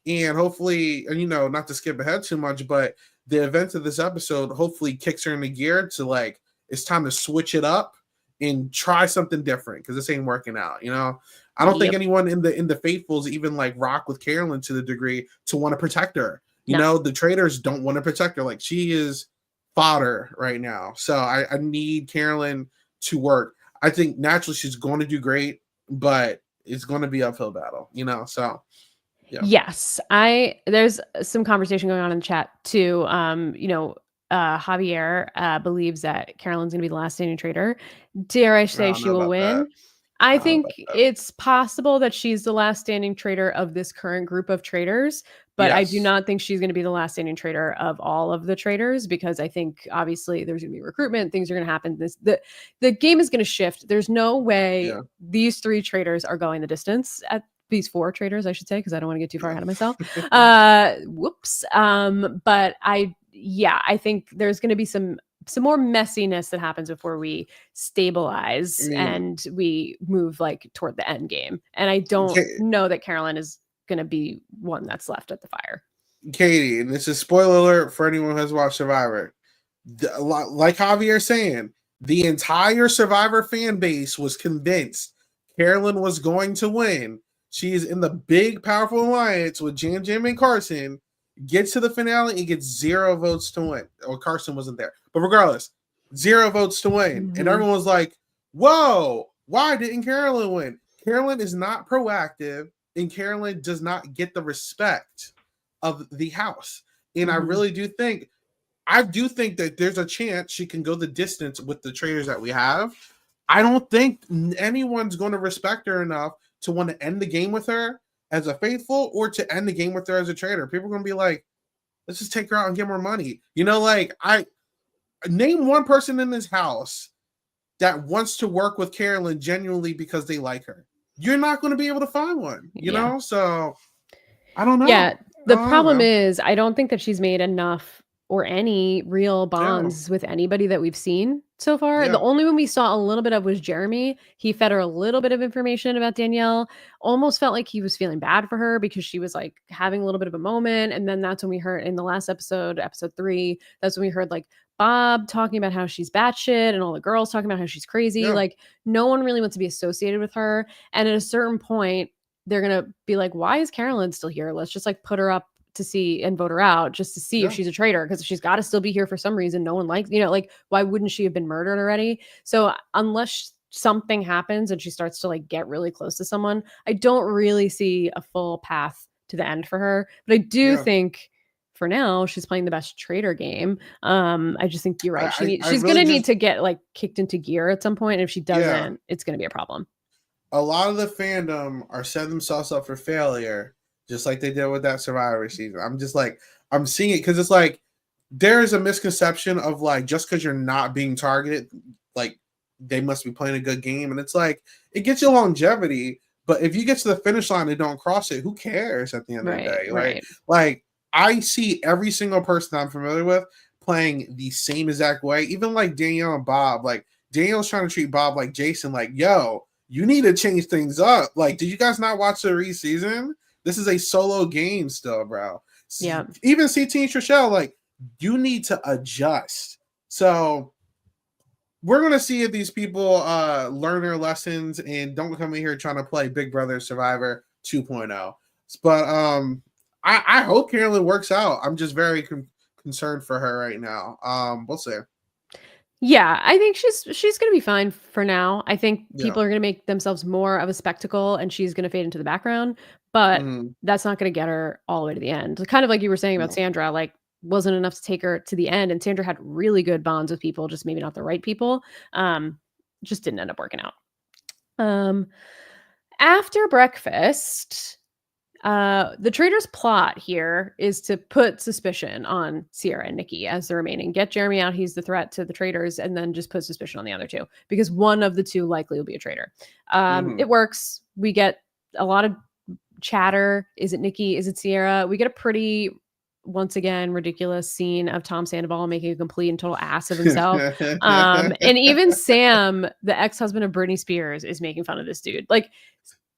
and hopefully, not to skip ahead too much, but the event of this episode hopefully kicks her into gear to like, it's time to switch it up and try something different because this ain't working out. I don't think anyone in the faithfuls even like rock with Carolyn to the degree to want to protect her. The Traitors don't want to protect her. Like, she is fodder right now. So I need Carolyn to work. I think naturally she's going to do great, but it's going to be an uphill battle, So yeah. Yes, there's some conversation going on in the chat too. Javier believes that Carolyn's gonna be the last standing traitor. Dare I say she will win? That. I think it's possible that she's the last standing traitor of this current group of traitors, but yes. I do not think she's going to be the last standing traitor of all of the traitors, because I think obviously there's going to be recruitment, things are going to happen. The game is going to shift. There's no way these 3 traitors are going the distance. At these 4 traitors, I should say, because I don't want to get too far ahead of myself. Whoops. But I think there's going to be some more messiness that happens before we stabilize and we move like toward the end game. And I don't know that Carolyn is going to be one that's left at the fire. Katie, and this is spoiler alert for anyone who has watched Survivor. Like Javier saying, the entire Survivor fan base was convinced Carolyn was going to win. She's in the big, powerful alliance with Jam Jam and Carson. Gets to the finale and gets 0 votes to win. Or Carson wasn't there. But regardless, 0 votes to win. Mm-hmm. And everyone was like, whoa, why didn't Carolyn win? Carolyn is not proactive, and Carolyn does not get the respect of the house. And I really do think that there's a chance she can go the distance with the traitors that we have. I don't think anyone's going to respect her enough to want to end the game with her as a faithful or to end the game with her as a traitor. People are going to be like, let's just take her out and get more money. I name one person in this house that wants to work with Carolyn genuinely because they like her. You're not going to be able to find one, you know? So I don't know. Yeah. The problem is I don't think that she's made enough or any real bonds with anybody that we've seen so far. The only one we saw a little bit of was Jeremy. He fed her a little bit of information about Danielle. Almost felt like he was feeling bad for her because she was like having a little bit of a moment. And then that's when we heard in the last episode 3, that's when we heard like Bob talking about how she's batshit and all the girls talking about how she's crazy. Like, no one really wants to be associated with her. And at a certain point, they're going to be like, why is Carolyn still here? Let's just like put her up to see and vote her out just to see if she's a traitor, because she's got to still be here for some reason. No one likes, like, why wouldn't she have been murdered already? So unless something happens and she starts to like get really close to someone, I don't really see a full path to the end for her. But I do think for now she's playing the best traitor game. I just think you're right. She's going to need to get like kicked into gear at some point. And if she doesn't, it's going to be a problem. A lot of the fandom are setting themselves up for failure, just like they did with that Survivor season. I'm just like, I'm seeing it because it's like there's a misconception of like, just because you're not being targeted, like they must be playing a good game. And it's like, it gets you longevity, But if you get to the finish line and don't cross it, who cares at the end of the day? Right. Like I see every single person I'm familiar with playing the same exact way. Even like Danielle and Bob. Like Danielle's trying to treat Bob like Jason. Like, yo, you need to change things up. Like, did you guys not watch the re-season? This is a solo game still, bro. Yeah. Even CT and Trishelle, like, you need to adjust. So we're going to see if these people learn their lessons and don't come in here trying to play Big Brother Survivor 2.0. But I hope Carolyn works out. I'm just very concerned for her right now. We'll see. Yeah, I think she's going to be fine for now. I think people are going to make themselves more of a spectacle and she's going to fade into the background, but that's not going to get her all the way to the end. Kind of like you were saying about Sandra, like wasn't enough to take her to the end, and Sandra had really good bonds with people, just maybe not the right people. Just didn't end up working out. After breakfast, the Traitors' plot here is to put suspicion on Sierra and Nikki as the remaining. Get Jeremy out, he's the threat to the Traitors, and then just put suspicion on the other two, because one of the two likely will be a traitor. It works. We get a lot of chatter. Is it Nikki? Is it Sierra? We get a pretty, once again, ridiculous scene of Tom Sandoval making a complete and total ass of himself. And even Sam, the ex-husband of Britney Spears, is making fun of this dude. Like,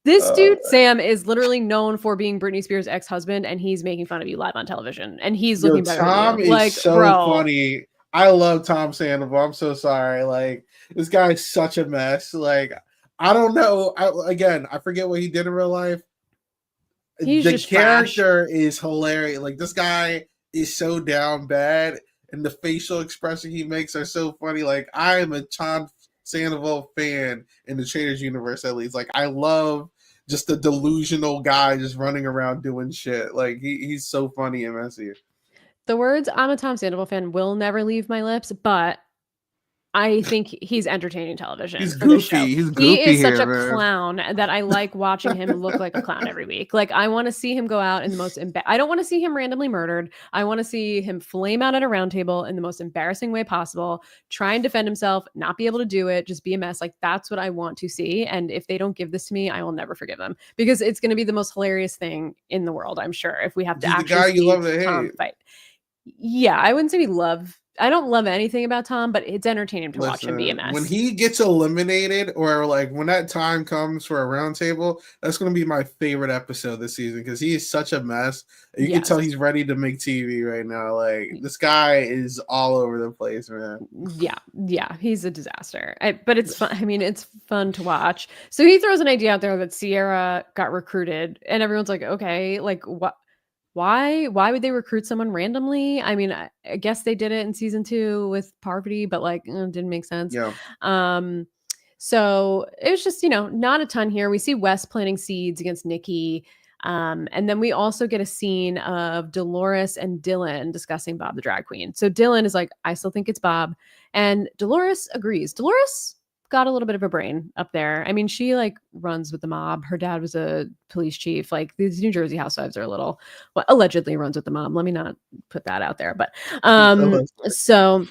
this dude, Sam, is literally known for being Britney Spears' ex-husband, and he's making fun of you live on television, and he's looking better Tom than you. Like, is so funny. I love Tom Sandoval. I'm so sorry. Like, this guy's such a mess. Like, I don't know. I forget what he did in real life. He's the character is hilarious. Like, this guy is so down bad, and the facial expression he makes are so funny. Like, I am a Tom Sandoval fan in the Traitors universe, at least. Like, I love just the delusional guy just running around doing shit. Like, he's so funny and messy. The words "I'm a Tom Sandoval fan" will never leave my lips, but I think he's entertaining television. He's for this show. He's goofy. He is such a man. clown that I like watching him look like a clown every week. Like, I want to see him go out in the most. I don't want to see him randomly murdered. I want to see him flame out at a round table in the most embarrassing way possible. Try and defend himself, not be able to do it, just be a mess. Like, that's what I want to see. And if they don't give this to me, I will never forgive them, because it's going to be the most hilarious thing in the world. I'm sure, if we have to actually the guy you love to Tom hate. fight. Yeah, I wouldn't say we love. I don't love anything about Tom, but it's entertaining to watch him be a mess. When he gets eliminated, or like when that time comes for a round table, that's going to be my favorite episode this season, because he is such a mess. You can tell he's ready to make TV right now. Like, this guy is all over the place, man. Yeah, he's a disaster. But it's fun. I mean, it's fun to watch. So he throws an idea out there that Sierra got recruited, and everyone's like, okay, like what? Why would they recruit someone randomly? I mean, I guess they did it in season 2 with Parvati, but like, it didn't make sense. Yeah. So it was just, not a ton here. We see Wes planting seeds against Nikki. And then we also get a scene of Dolores and Dylan discussing Bob the drag queen. So Dylan is like, I still think it's Bob. And Dolores agrees. Dolores got a little bit of a brain up there. I mean, she like runs with the mob. Her dad was a police chief. Like, these New Jersey housewives are a little, well, allegedly runs with the mob. Let me not put that out there. But so,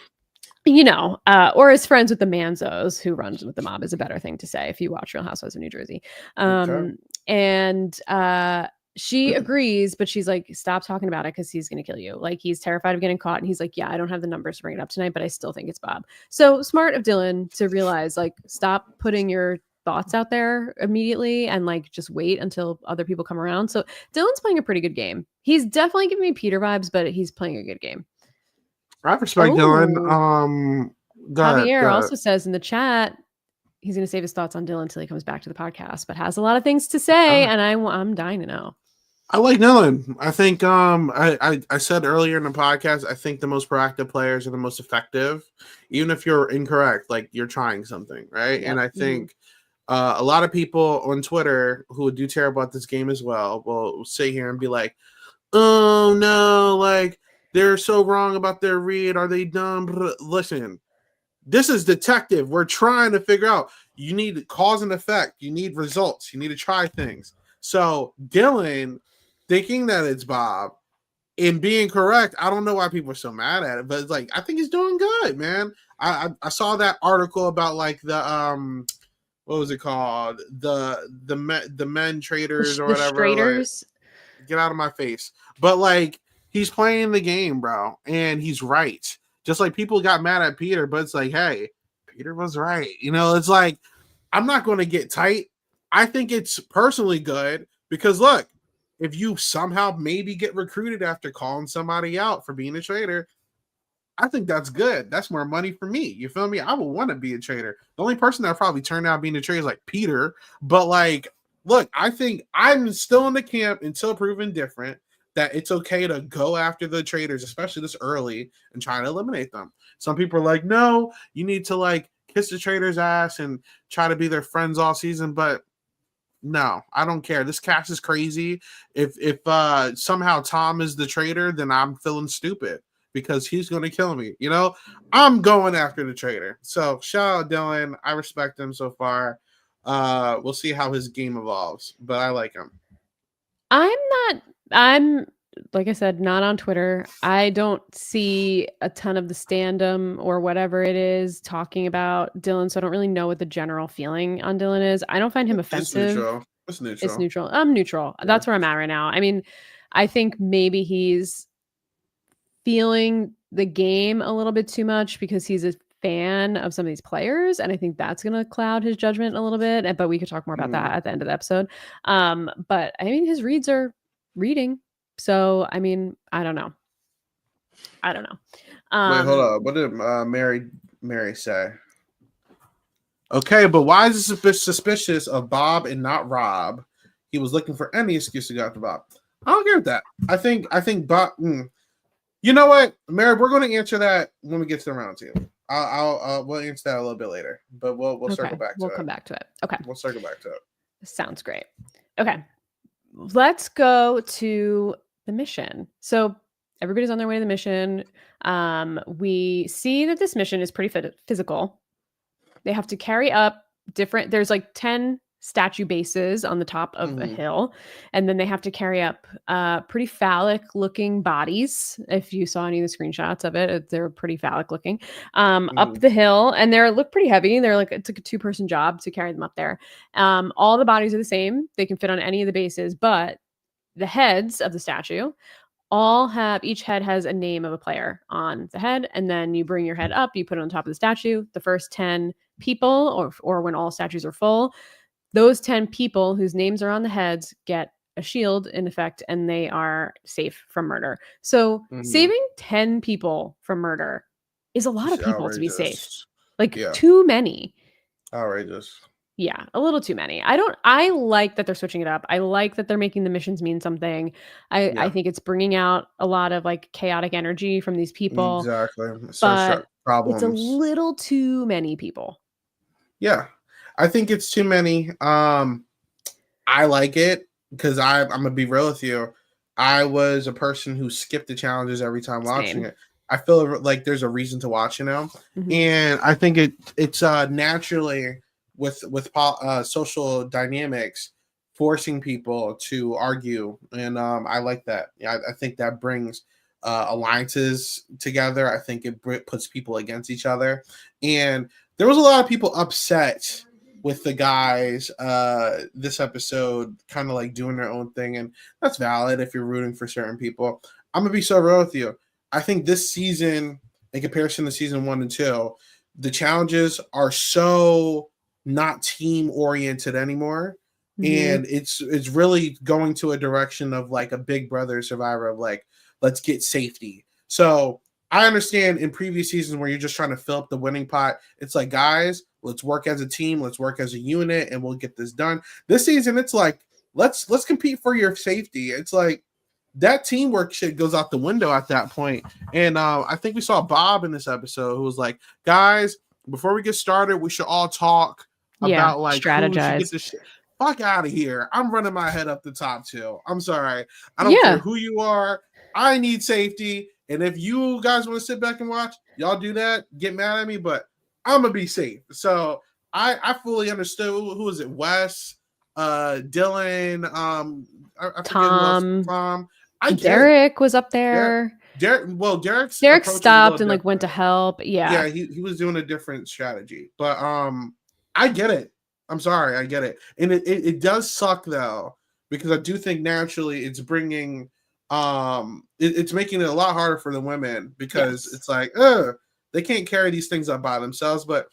or is friends with the Manzos, who runs with the mob, is a better thing to say if you watch Real Housewives of New Jersey. And she agrees, but she's like, stop talking about it, because he's going to kill you. Like, he's terrified of getting caught. And he's like, yeah, I don't have the numbers to bring it up tonight, but I still think it's Bob. So smart of Dylan to realize, like, stop putting your thoughts out there immediately and like just wait until other people come around. So Dylan's playing a pretty good game. He's definitely giving me Peter vibes, but he's playing a good game. I respect Dylan. Javier also says in the chat he's going to save his thoughts on Dylan until he comes back to the podcast, but has a lot of things to say, and I'm dying to know. I like Dylan. I think I said earlier in the podcast, I think the most proactive players are the most effective, even if you're incorrect, like you're trying something, right? Yep. And I think a lot of people on Twitter who do terrible at this game as well will sit here and be like, oh no, like they're so wrong about their read. Are they dumb? Listen, this is detective. We're trying to figure out. You need cause and effect. You need results. You need to try things. So Dylan thinking that it's Bob and being correct, I don't know why people are so mad at it, but it's like, I think he's doing good, man. I saw that article about like the what was it called? The men traitors or The whatever. Like, Straighters. get out of my face. But like, he's playing the game, bro, and he's right. Just like people got mad at Peter, but it's like, hey, Peter was right. It's like, I'm not going to get tight. I think it's personally good because look, if you somehow maybe get recruited after calling somebody out for being a traitor, I think that's good. That's more money for me. You feel me? I would want to be a traitor. The only person that probably turned out being a traitor is like Peter. But like, look, I think I'm still in the camp until proven different that it's okay to go after the traitors, especially this early, and try to eliminate them. Some people are like, no, you need to like kiss the traitor's ass and try to be their friends all season. But no, I don't care. This cast is crazy. If somehow Tom is the traitor, then I'm feeling stupid because he's going to kill me. I'm going after the traitor. So shout out Dylan. I respect him so far. We'll see how his game evolves, but I like him. I'm like I said, not on Twitter. I don't see a ton of the standum or whatever it is talking about Dylan, so I don't really know what the general feeling on Dylan is. I don't find him offensive. It's neutral. It's neutral. I'm neutral. Yeah. That's where I'm at right now. I mean, I think maybe he's feeling the game a little bit too much because he's a fan of some of these players, and I think that's going to cloud his judgment a little bit. But we could talk more about that at the end of the episode. But I mean, his reads are reading. So, I mean, I don't know. Wait, hold up. What did Mary say? Okay, but why is it suspicious of Bob and not Rob? He was looking for any excuse to go after Bob. I don't agree with that. I think Bob. You know what, Mary? We're going to answer that when we get to the round two. We'll answer that a little bit later, but we'll circle back to it. We'll come back to it. Okay. We'll circle back to it. Sounds great. Okay. Let's go to the mission. So everybody's on their way to the mission. We see that this mission is pretty physical. They have to carry up there's like 10 statue bases on the top of a hill, and then they have to carry up pretty phallic looking bodies. If you saw any of the screenshots of it, they're pretty phallic looking up the hill, and they look pretty heavy. It's like a 2-person job to carry them up there. All the bodies are the same. They can fit on any of the bases, but the heads of the statue each head has a name of a player on the head, and then you bring your head up, you put it on top of the statue. The first 10 people, or when all statues are full, those 10 people whose names are on the heads get a shield in effect, and they are safe from murder. So saving 10 people from murder is a lot of people to be safe. Like too many. Outrageous. Yeah, a little too many. I like that they're switching it up. I like that they're making the missions mean something. I think it's bringing out a lot of like chaotic energy from these people. Exactly. But problems. It's a little too many people. Yeah. I think it's too many. I like it because I'm gonna be real with you. I was a person who skipped the challenges every time watching it. I feel like there's a reason to watch it now, and I think it's naturally with social dynamics forcing people to argue, and I like that. Yeah, I think that brings alliances together. I think it puts people against each other, and there was a lot of people upset with the guys this episode kind of like doing their own thing, and that's valid if you're rooting for certain people. I'm gonna be so real with you. I think this season, in comparison to season 1 and 2, the challenges are so not team oriented anymore, and it's really going to a direction of like a Big Brother Survivor of like, let's get safety. So I understand in previous seasons where you're just trying to fill up the winning pot, it's like, guys, let's work as a team, let's work as a unit, and we'll get this done. This season, it's like, let's compete for your safety. It's like that teamwork shit goes out the window at that point. And I think we saw Bob in this episode who was like, guys, before we get started, we should all talk about like strategize. Who should get this shit. Fuck out of here. I'm running my head up the top too. I'm sorry. I don't care who you are. I need safety. And if you guys want to sit back and watch, y'all do that. Get mad at me, but I'm gonna be safe. So I fully understood. Who was it? Wes, Dylan, I Tom. Tom. Derek was up there. Derek stopped and like went to help. Yeah, he was doing a different strategy, but I get it. I'm sorry, I get it. And it does suck though, because I do think naturally it's bringing it's making it a lot harder for the women, because Yes. it's like, they can't carry these things up by themselves. But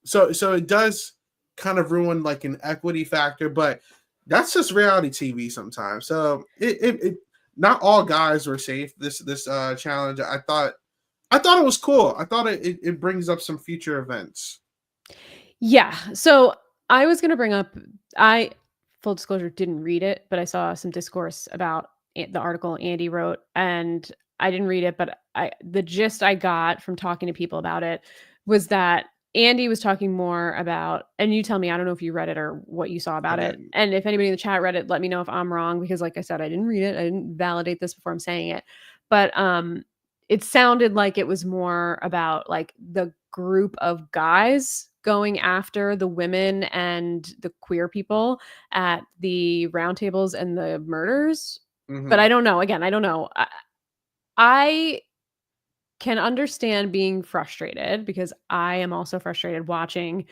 so it does kind of ruin like an equity factor, but that's just reality TV sometimes. So it not all guys were safe this challenge. I thought it was cool. I thought it brings up some future events. Yeah. So I was going to bring up, I, full disclosure, didn't read it, but I saw some discourse about the article Andy wrote, and I didn't read it, but the gist I got from talking to people about it was that Andy was talking more about, and you tell me, I don't know if you read it or what you saw I about it. didn't. And if anybody in the chat read it, let me know if I'm wrong, because like I said, I didn't read it. I didn't validate this before I'm saying it. But it sounded like it was more about like the group of guys going after the women and the queer people at the roundtables and the murders. But I Mm-hmm. don't know. Again, I don't know. I can understand being frustrated, because I am also frustrated watching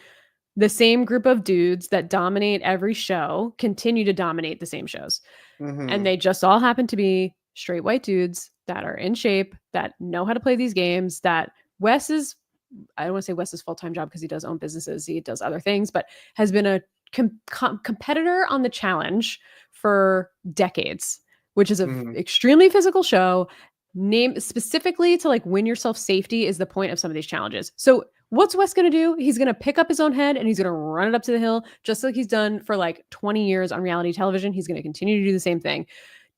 the same group of dudes that dominate every show continue to dominate the same shows. And Mm-hmm. they just all happen to be straight white dudes that are in shape, that know how to play these games, that Wes is, I don't want to say Wes's full-time job because he does own businesses, he does other things, but has been a competitor on the challenge for decades, which is a Mm-hmm. extremely physical show. Name specifically to like win yourself safety is the point of some of these challenges. So what's Wes going to do? He's going to pick up his own head and he's going to run it up to the hill, just like he's done for like 20 years on reality television. He's going to continue to do the same thing.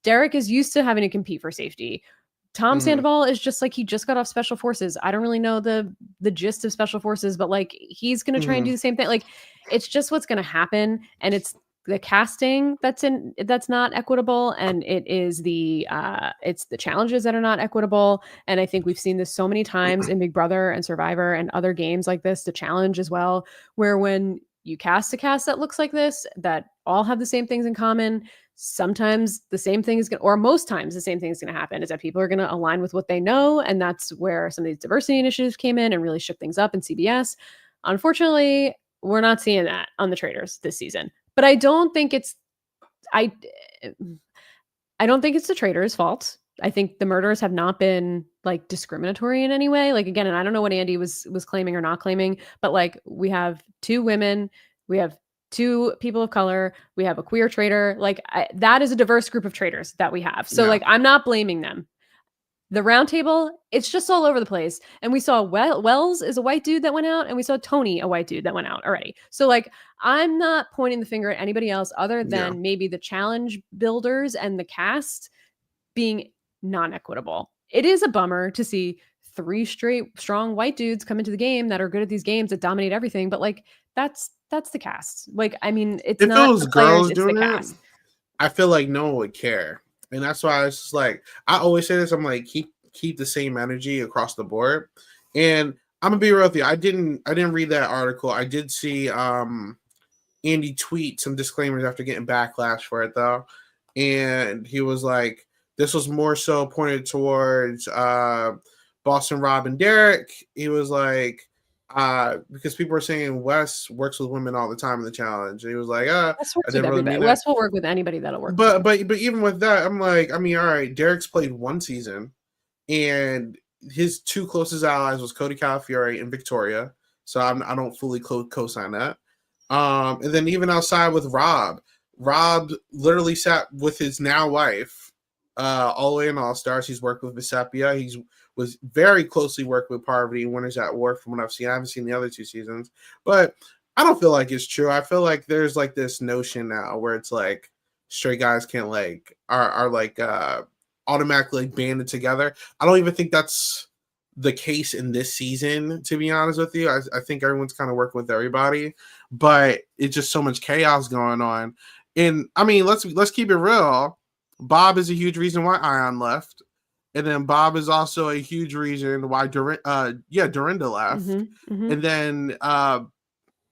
Derek is used to having to compete for safety. Tom Mm-hmm. Sandoval is just like, he just got off special forces. I don't really know the gist of special forces, but like he's going to try and Mm-hmm. do the same thing. Like it's just what's going to happen, and it's the casting that's not equitable, and it's the challenges that are not equitable. And I think we've seen this so many times in Big Brother and Survivor and other games like this, the challenge as well, where when you cast a cast that looks like this, that all have the same things in common, sometimes the same thing is going to, or most times the same thing is going to happen, is that people are going to align with what they know. And that's where some of these diversity initiatives came in and really shook things up in CBS. Unfortunately, we're not seeing that on the Traitors this season. But I don't think it's, I I don't think it's the Traitors' fault. I think the murders have not been like discriminatory in any way. Like again, and I don't know what Andy was claiming or not claiming, but like we have two women, we have two people of color, we have a queer traitor. Like that is a diverse group of traitors that we have. So Yeah. like I'm not blaming them. The round table, it's just all over the place. And we saw Wells is a white dude that went out, and we saw Tony, a white dude that went out already. So, like, I'm not pointing the finger at anybody else other Yeah. than maybe the challenge builders and the cast being non equitable. It is a bummer to see three straight strong white dudes come into the game that are good at these games that dominate everything, but like, that's the cast. Like, I mean, it's If it not was the players, girls it's the doing it, cast. I feel like no one would care. And that's why it's just like, I always say this, I'm like, keep the same energy across the board. And I'm gonna be real with you. I didn't read that article. I did see Andy tweet some disclaimers after getting backlash for it though. And he was like, this was more so pointed towards Boston Rob and Derek. He was like, because people were saying Wes works with women all the time in the challenge. And he was like, Wes I works with didn't really everybody. mean that. Wes will work with anybody that'll work with But him. but even with that, I'm like, I mean, all right, Derek's played one season, and his two closest allies was Cody Calafiore and Victoria. So I don't fully co-sign that. And then even outside with Rob literally sat with his now wife, all the way in All Stars. He's worked with Visapia. He's was very closely worked with Parvati and Winners at War from what I've seen. I haven't seen the other two seasons, but I don't feel like it's true. I feel like there's like this notion now where it's like straight guys can't like are like automatically banded together. I don't even think that's the case in this season, to be honest with you. I think everyone's kind of working with everybody, but it's just so much chaos going on. And I mean, let's keep it real. Bob is a huge reason why Ion left. And then Bob is also a huge reason why Dorinda left. Mm-hmm, mm-hmm. And then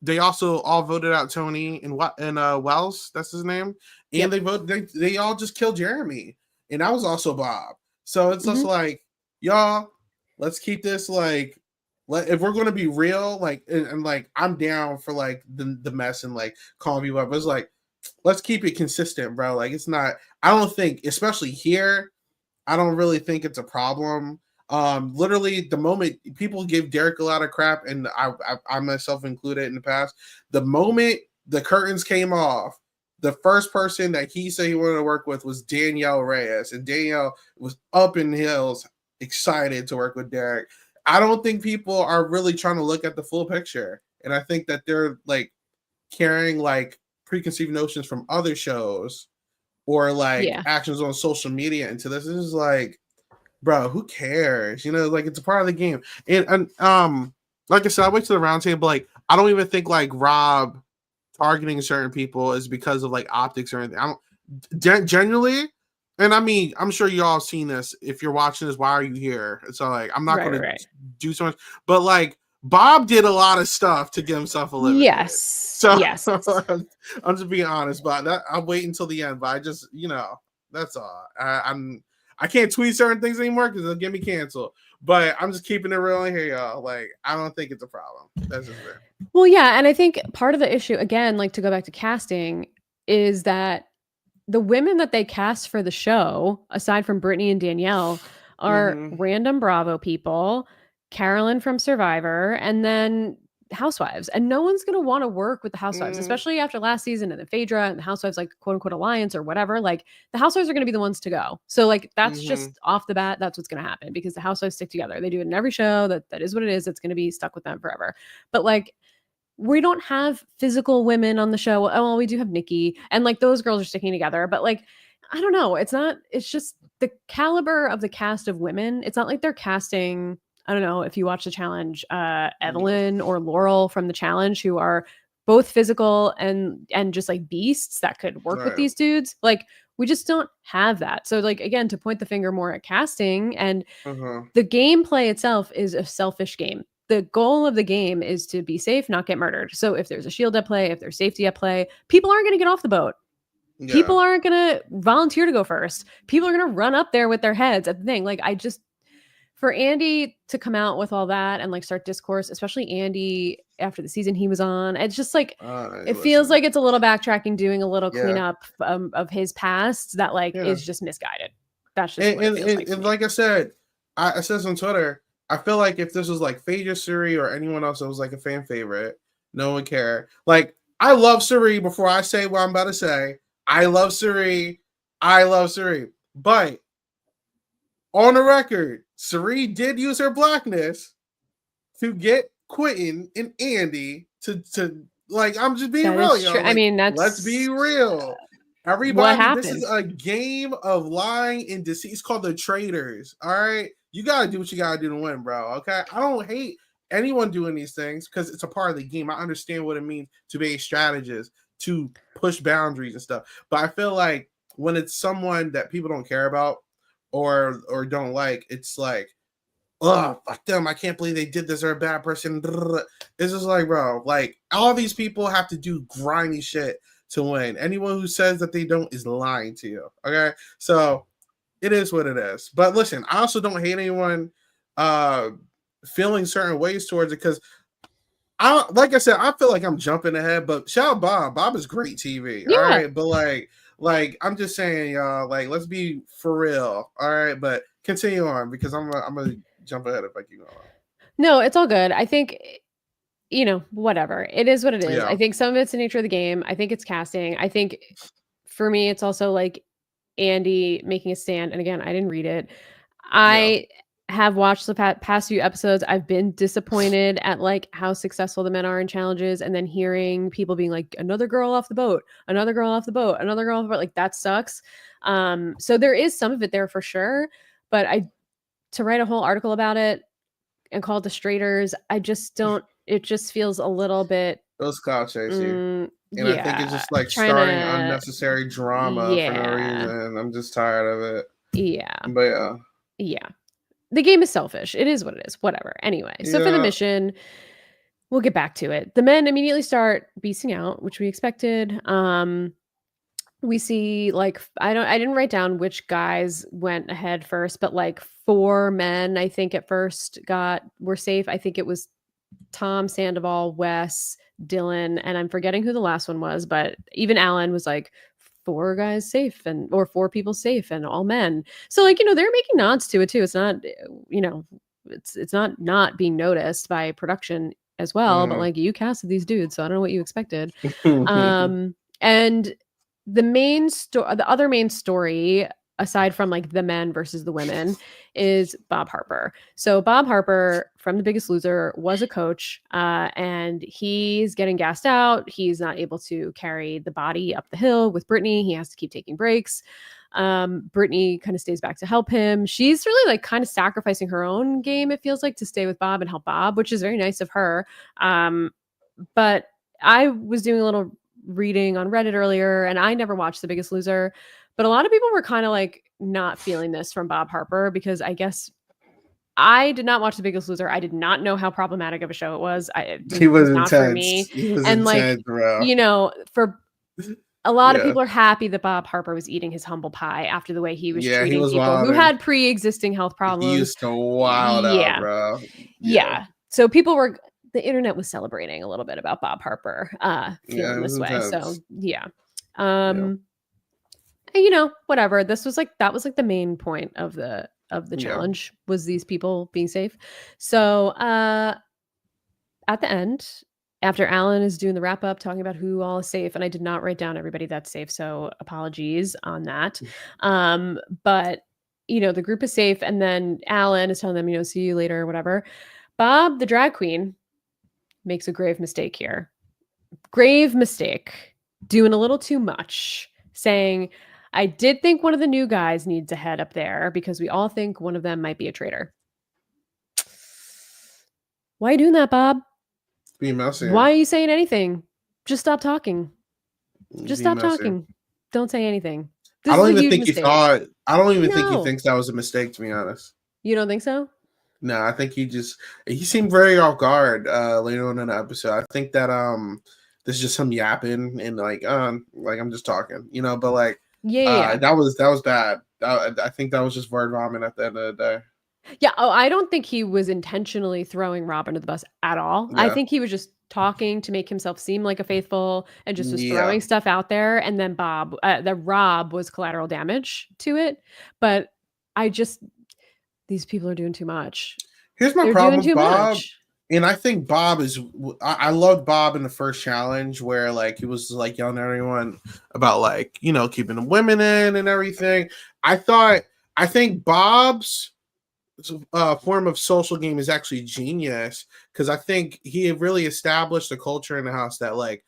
they also all voted out Tony and Wells, that's his name. And Yep. they all just killed Jeremy. And that was also Bob. So it's just Mm-hmm. like, y'all, let's keep this like if we're going to be real, like, and like, I'm down for like the mess and like calling people up. It's like, let's keep it consistent, bro. Like, it's not. I don't think, especially here, I don't really think it's a problem. Literally, the moment people give Derek a lot of crap, and I myself included in the past, the moment the curtains came off, the first person that he said he wanted to work with was Danielle Reyes, and Danielle was up in hills, excited to work with Derek. I don't think people are really trying to look at the full picture, and I think that they're like carrying like preconceived notions from other shows or like Yeah. actions on social media into this. This is like, bro, who cares? You know, like it's a part of the game. And like I said, I went to the roundtable. Like, I don't even think like Rob targeting certain people is because of like optics or anything. I don't genuinely. And I mean, I'm sure you all seen this. If you're watching this, why are you here? So like, I'm not Right, going to right. do so much. But like, Bob did a lot of stuff to get himself a living. Yes. So Yes. I'm just being honest, but that I'll wait until the end. But I just, that's all. I can't tweet certain things anymore because they'll get me canceled. But I'm just keeping it real in here, y'all. Like, I don't think it's a problem. That's just it. Well, yeah, and I think part of the issue, again, like to go back to casting, is that the women that they cast for the show, aside from Brittany and Danielle, are Mm-hmm. random Bravo people, Carolyn from Survivor, and then Housewives. And no one's going to want to work with the Housewives, Mm-hmm. especially after last season and the Phaedra and the Housewives, like quote unquote alliance or whatever. Like the Housewives are going to be the ones to go. So like that's Mm-hmm. just off the bat. That's what's going to happen because the Housewives stick together. They do it in every show. That is what it is. It's going to be stuck with them forever. But like we don't have physical women on the show. Oh, well, we do have Nikki, and like those girls are sticking together. But like, I don't know. It's not. It's just the caliber of the cast of women. It's not like they're casting. I don't know if you watch the challenge, Evelyn or Laurel from the challenge, who are both physical and just like beasts that could work with Right. these dudes. Like we just don't have that. So like again, to point the finger more at casting and Uh-huh. the gameplay itself is a selfish game. The goal of the game is to be safe, not get murdered. So if there's a shield at play, if there's safety at play, people aren't going to get off the boat. Yeah. People aren't going to volunteer to go first. People are going to run up there with their heads at the thing. Like I just, for Andy to come out with all that and like start discourse, especially Andy after the season he was on, it's just like, it feels Listen. like it's a little backtracking, doing a little Yeah. cleanup of his past that like Yeah. is just misguided. That's just And, what it and, feels and, like to and me. like I said, I said this on Twitter. I feel like if this was like Phaedra, Suri, or anyone else that was like a fan favorite, no one cared. Like, I love Suri before I say what I'm about to say. I love Suri. I love Suri. But on the record, Suri did use her blackness to get Quentin and Andy to like, I'm just being That real, is true. y'all. I Like, mean, let's be that's real. what Everybody, this is happened. a game of lying and deceit. It's called the Traitors. All right. You gotta do what you gotta do to win, bro. Okay. I don't hate anyone doing these things because it's a part of the game. I understand what it means to be a strategist, to push boundaries and stuff. But I feel like when it's someone that people don't care about or don't like, it's like, oh, fuck them. I can't believe they did this. They're a bad person. It's just like, bro, like all these people have to do grimy shit to win. Anyone who says that they don't is lying to you. Okay. So it is what it is. But listen, I also don't hate anyone uh feeling certain ways towards it because like I said, I feel like I'm jumping ahead, but shout out Bob. Bob is great TV. All Yeah. right. But like I'm just saying, y'all, like let's be for real. All right, but continue on because I'm gonna jump ahead if I keep going. No, it's all good. I think, whatever. It is what it is. I Yeah. think some of it's the nature of the game. I think it's casting. I think for me, it's also like Andy making a stand. And again, I didn't read it. Yeah. I have watched the past few episodes. I've been disappointed at like how successful the men are in challenges, and then hearing people being like, another girl off the boat, another girl off the boat, another girl off the boat. Like that sucks. So there is some of it there for sure. But to write a whole article about it and call it the Traitors, I just don't. It just feels a little bit. It was cloud chasing. And I think it's Yeah, just like trying starting to. unnecessary drama for no Yeah, reason. I'm just tired of it. yeah, But yeah. yeah. The game is selfish. It is what it is. Whatever. Anyway, so for the Yeah. mission, we'll get back to it. The men immediately start beasting out, which we expected. we see like I didn't write down which guys went ahead first, but like 4 men I think at first were safe. I think it was Tom Sandoval, Wes, Dylan, and I'm forgetting who the last one was, but even Alan was like 4 guys safe or 4 people safe and all men. So like, they're making nods to it too. It's not, it's not being noticed by production as well, but like you casted these dudes, so I don't know what you expected. And the other main story aside from like the men versus the women is Bob Harper. So Bob Harper from The Biggest Loser was a coach, and he's getting gassed out. He's not able to carry the body up the hill with Brittany. He has to keep taking breaks. Brittany kind of stays back to help him. She's really like kind of sacrificing her own game, it feels like, to stay with Bob and help Bob, which is very nice of her. But I was doing a little reading on Reddit earlier, and I never watched The Biggest Loser, but a lot of people were kind of like not feeling this from Bob Harper because I guess I did not watch The Biggest Loser. I did not know how problematic of a show it was. He was not intense. for me. He was and intense, like, bro. For a lot of people are happy that Bob Harper was eating his humble pie after the way he was treating people who had pre-existing health problems. He used to wild out, bro. Yeah. So the internet was celebrating a little bit about Bob Harper feeling this way. Intense. So yeah. Whatever. That was like the main point of the challenge was these people being safe. So at the end, after Alan is doing the wrap up, talking about who all is safe, and I did not write down everybody that's safe, so apologies on that. But the group is safe, and then Alan is telling them, see you later, or whatever. Bob, the drag queen, makes a grave mistake here. Grave mistake. Doing a little too much. Saying, I did think one of the new guys needs to head up there because we all think one of them might be a traitor. Why are you doing that, Bob? Be messy. Why are you saying anything? Just stop talking. Just stop talking. Don't say anything. I don't even think he thought. I don't even think he thinks that was a mistake, to be honest. You don't think so? No, I think he seemed very off guard later on in the episode. I think that this is just him yapping and like I'm just talking, but like that was bad. I think that was just word vomit at the end of the day. Yeah. Oh, I don't think he was intentionally throwing Rob under the bus at all. Yeah. I think he was just talking to make himself seem like a faithful and just was throwing stuff out there. And then Rob was collateral damage to it. But these people are doing too much. Here's my problem with Bob. And I think Bob I loved Bob in the first challenge where like he was like yelling at everyone about like, keeping the women in and everything. I think Bob's form of social game is actually genius because I think he really established a culture in the house that like,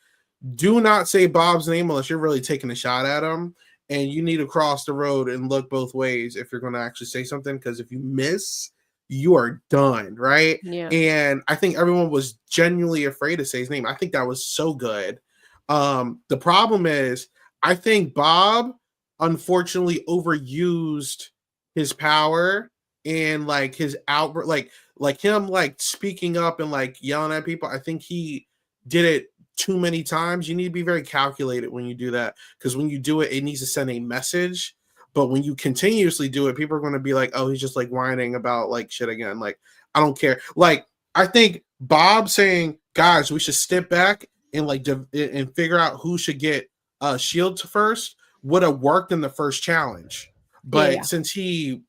do not say Bob's name unless you're really taking a shot at him. And you need to cross the road and look both ways if you're going to actually say something. Because if you miss, you are done, right? Yeah. And I think everyone was genuinely afraid to say his name. I think that was so good. The problem is, I think Bob unfortunately overused his power and like his outbreak, like him like speaking up and like yelling at people. I think he did it too many times. You need to be very calculated when you do that because when you do it, it needs to send a message. But when you continuously do it, people are going to be like, oh, he's just like whining about like shit again. Like, I don't care. Like, I think Bob saying, guys, we should step back and like and figure out who should get shield first would have worked in the first challenge. But since he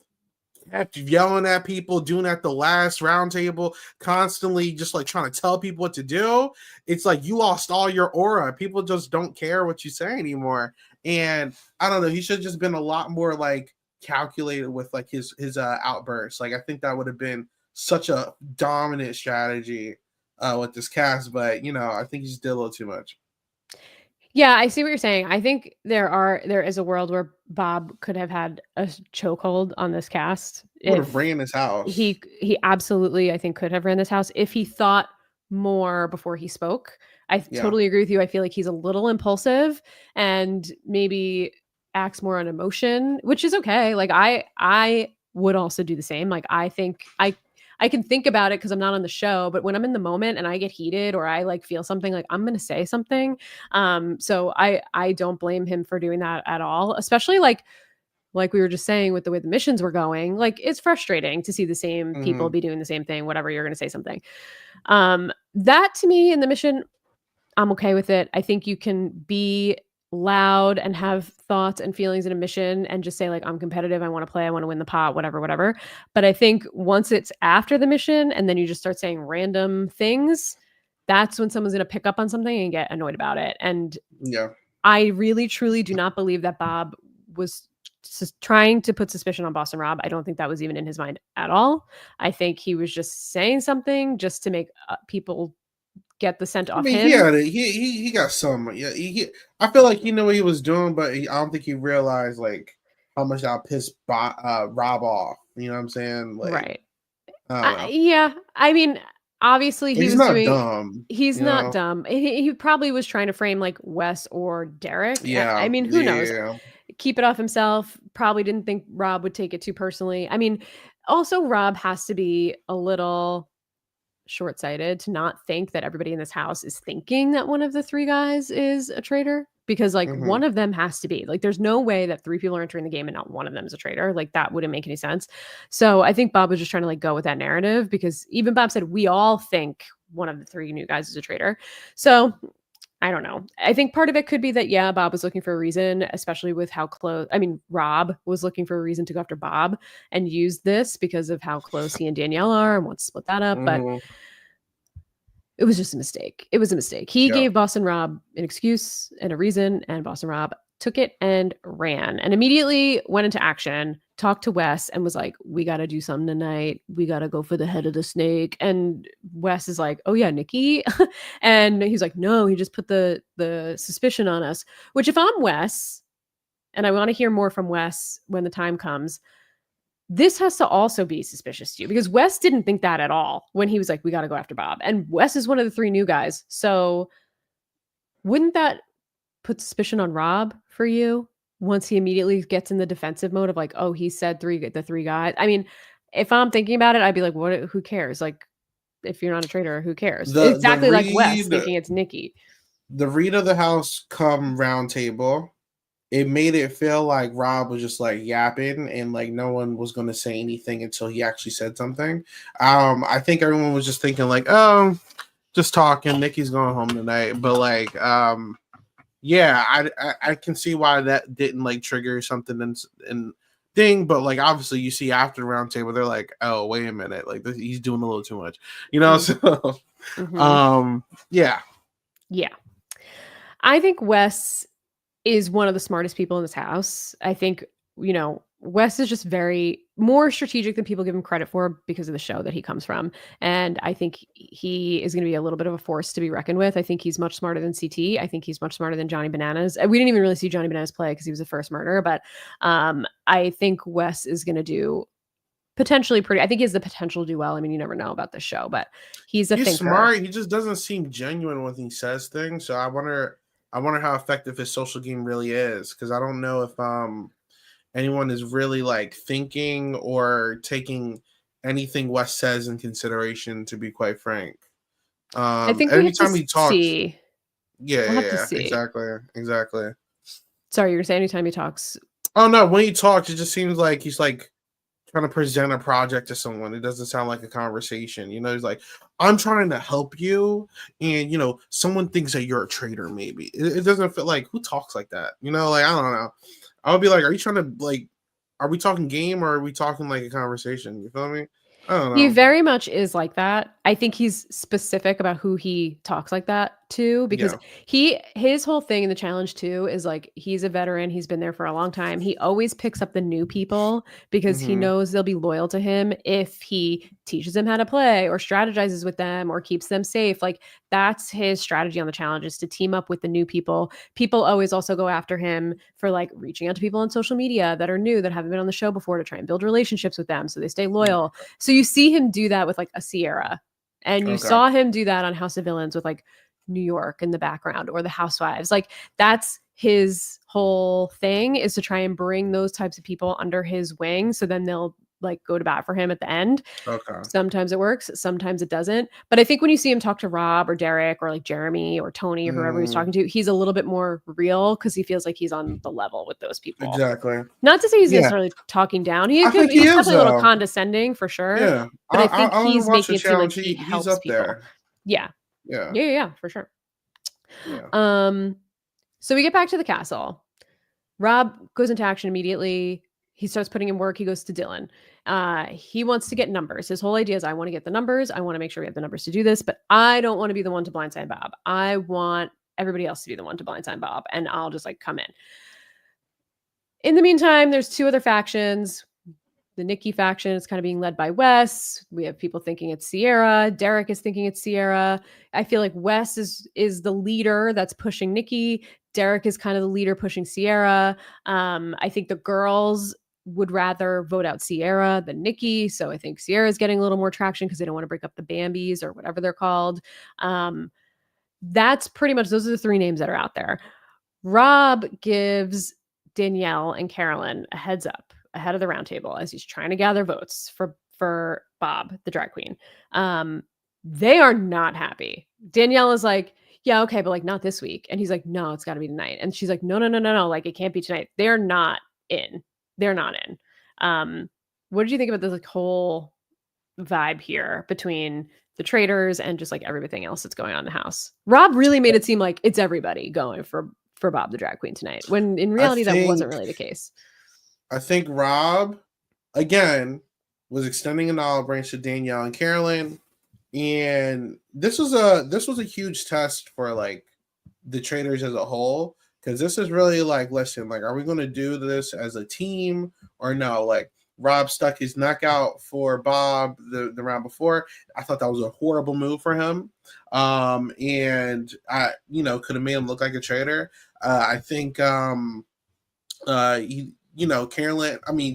kept yelling at people, doing at the last round table, constantly just like trying to tell people what to do, it's like you lost all your aura. People just don't care what you say anymore. And I don't know, he should have just been a lot more like calculated with like his outbursts. Like I think that would have been such a dominant strategy with this cast, but I think he just did a little too much. Yeah, I see what you're saying. I think there is a world where Bob could have had a chokehold on this cast. He would have ran his house. He absolutely, I think, could have ran this house if he thought more before he spoke. I totally agree with you. I feel like he's a little impulsive and maybe acts more on emotion, which is okay. Like I would also do the same. Like I think I I can think about it because I'm not on the show, but when I'm in the moment and I get heated or I like feel something, like I'm gonna say something. So I don't blame him for doing that at all, especially like we were just saying with the way the missions were going. Like it's frustrating to see the same people Mhm. be doing the same thing, whatever, you're gonna say something. That to me in the mission, I'm okay with it. I think you can be loud and have thoughts and feelings in a mission and just say like I'm competitive, I want to play, I want to win the pot, whatever, whatever. But I think once it's after the mission and then you just start saying random things, that's when someone's going to pick up on something and get annoyed about it. And Yeah. I really truly do not believe that Bob was trying to put suspicion on Boston Rob. I don't think that was even in his mind at all. I think he was just saying something just to make people get the scent I off mean, him. he got some. Yeah, I feel like he knew what he was doing, but I don't think he realized like how much that pissed Rob off. You know what I'm saying? Like, Right. I don't know. Yeah. I mean, obviously But he he's was not doing dumb. he's You not know? dumb. He probably was trying to frame like Wes or Derek. I Yeah. mean, who knows? Yeah. Keep it off himself. Probably didn't think Rob would take it too personally. I mean, also Rob has to be a little short-sighted to not think that everybody in this house is thinking that one of the three guys is a traitor, because like Hmm. one of them has to be. Like there's no way that three people are entering the game and not one of them is a traitor. Like that wouldn't make any sense. So I think Bob was just trying to like go with that narrative, because even Bob said we all think one of the three new guys is a traitor. So I don't know. I think part of it could be that, yeah, Bob was looking for a reason, especially with how close. I mean, Rob was looking for a reason to go after Bob and use this because of how close he and Danielle are and wants to split that up. But Hmm. it was just a mistake. It was a mistake. He Yeah. gave Boston Rob an excuse and a reason, and Boston Rob took it and ran and immediately went into action, talked to Wes and was like, we got to do something tonight. We got to go for the head of the snake. And Wes is like, oh yeah, Nikki. And he's like, no, he just put the suspicion on us, which if I'm Wes, and I want to hear more from Wes when the time comes, this has to also be suspicious to you, because Wes didn't think that at all when he was like, we got to go after Bob. And Wes is one of the three new guys. So wouldn't that put suspicion on Rob for you once he immediately gets in the defensive mode of like, oh, he said the three guys? I mean, if I'm thinking about it, I'd be like, what? Who cares? Like, if you're not a traitor, who cares? The Exactly like Wes read thinking it's Nikki. the read of the house come round table. It made it feel like Rob was just like yapping and like no one was going to say anything until he actually said something. I think everyone was just thinking like, oh, just talking. Nikki's going home tonight, but like, yeah, I can see why that didn't like trigger something and thing, but like obviously you see after the round table they're like, oh wait a minute, like he's doing a little too much, you know. Mm-hmm. So, yeah, Yeah. I think Wes is one of the smartest people in this house. I think, Wes is just very more strategic than people give him credit for because of the show that he comes from. And I think he is going to be a little bit of a force to be reckoned with. I think he's much smarter than CT. I think he's much smarter than Johnny Bananas. We didn't even really see Johnny Bananas play because he was the first murder, but I think Wes is going to do potentially pretty. I think he has the potential to do well. I mean, you never know about this show, but he's a he's thinker. smart. He just doesn't seem genuine when he says things. So I wonder how effective his social game really is, because I don't know if anyone is really like thinking or taking anything Wes says in consideration. To be quite frank, I think we have to anytime he talks, see. yeah, We'll yeah, have to yeah, see. exactly. Sorry, you're gonna say anytime he talks. Oh no, when he talks, it just seems like he's like trying to present a project to someone. It doesn't sound like a conversation. You know, he's like, I'm trying to help you, and someone thinks that you're a traitor. Maybe it doesn't feel like, who talks like that. Like I don't know. I would be like, are you trying to like, are we talking game or are we talking like a conversation? You feel me? I don't He know. very much is like that. I think he's specific about who he talks like that to, because Yeah. his whole thing in the challenge too is like he's a veteran, he's been there for a long time. He always picks up the new people because he Hmm. knows they'll be loyal to him if he teaches them how to play or strategizes with them or keeps them safe. Like that's his strategy on the challenge, is to team up with the new people. People always also go after him for like reaching out to people on social media that are new, that haven't been on the show before, to try and build relationships with them so they stay loyal. So you see him do that with like a Sierra, and you Okay. saw him do that on House of Villains with like New York in the background or the Housewives. Like that's his whole thing, is to try and bring those types of people under his wing, so then they'll like go to bat for him at the end. Okay. Sometimes it works, sometimes it doesn't. But I think when you see him talk to Rob or Derek or like Jeremy or Tony or whoever he's talking to, he's a little bit more real because he feels like he's on the level with those people. Exactly. Not to say he's Yeah. necessarily talking down. He I think he he's is, definitely a little though. condescending for sure. Yeah. But I think wanna he's watch the making it seem like challenge. he He's helps up people. there. Yeah. Yeah. Yeah, for sure. Yeah. So we get back to the castle. Rob goes into action immediately. He starts putting in work. He goes to Dylan. He wants to get numbers. His whole idea is I want to get the numbers. I want to make sure we have the numbers to do this, but I don't want to be the one to blindside Bob. I want everybody else to be the one to blindside Bob, and I'll just like come in. In the meantime, there's two other factions. The Nikki faction is kind of being led by Wes. We have people thinking it's Sierra. Derek is thinking it's Sierra. I feel like Wes is the leader that's pushing Nikki. Derek is kind of the leader pushing Sierra. I think the girls would rather vote out Sierra than Nikki. So I think Sierra is getting a little more traction because they don't want to break up the Bambis or whatever they're called. That's pretty much, those are the three names that are out there. Rob gives Danielle and Carolyn a heads up ahead of the round table as he's trying to gather votes for Bob, the drag queen. They are not happy. Danielle is like, yeah, okay, but like not this week. And he's like, no, it's got to be tonight. And she's like, no, like it can't be tonight. They're not in. They're not in. What did you think about this like whole vibe here between the traitors and just like everything else that's going on in the house? Rob really made it seem like it's everybody going for Bob the drag queen tonight, when in reality that wasn't really the case. I think Rob, again, was extending an olive branch to Danielle and Carolyn, and this was a huge test for like the traitors as a whole, because this is really like, listen, like, are we going to do this as a team or no? Like, Rob stuck his neck out for Bob the round before. I thought that was a horrible move for him, and I could have made him look like a traitor. I think Carolyn,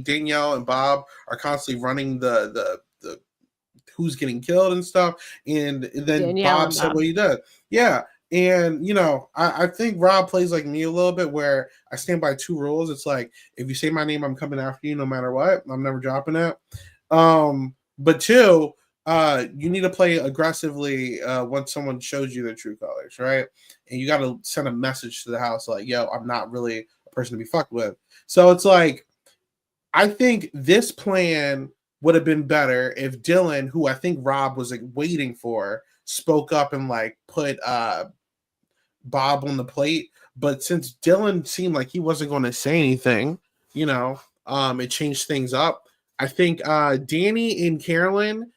Danielle and Bob are constantly running the who's getting killed and stuff. And then Danielle Bob said what he did. Yeah. And, I think Rob plays like me a little bit, where I stand by two rules. It's like, if you say my name, I'm coming after you no matter what. I'm never dropping it. But two, you need to play aggressively when someone shows you their true colors, right? And you got to send a message to the house like, yo, I'm not really a person to be fucked with. So it's like, I think this plan would have been better if Dylan, who I think Rob was like waiting for, spoke up and like put Bob on the plate. But since Dylan seemed like he wasn't going to say anything, it changed things up. I think Danny and Carolyn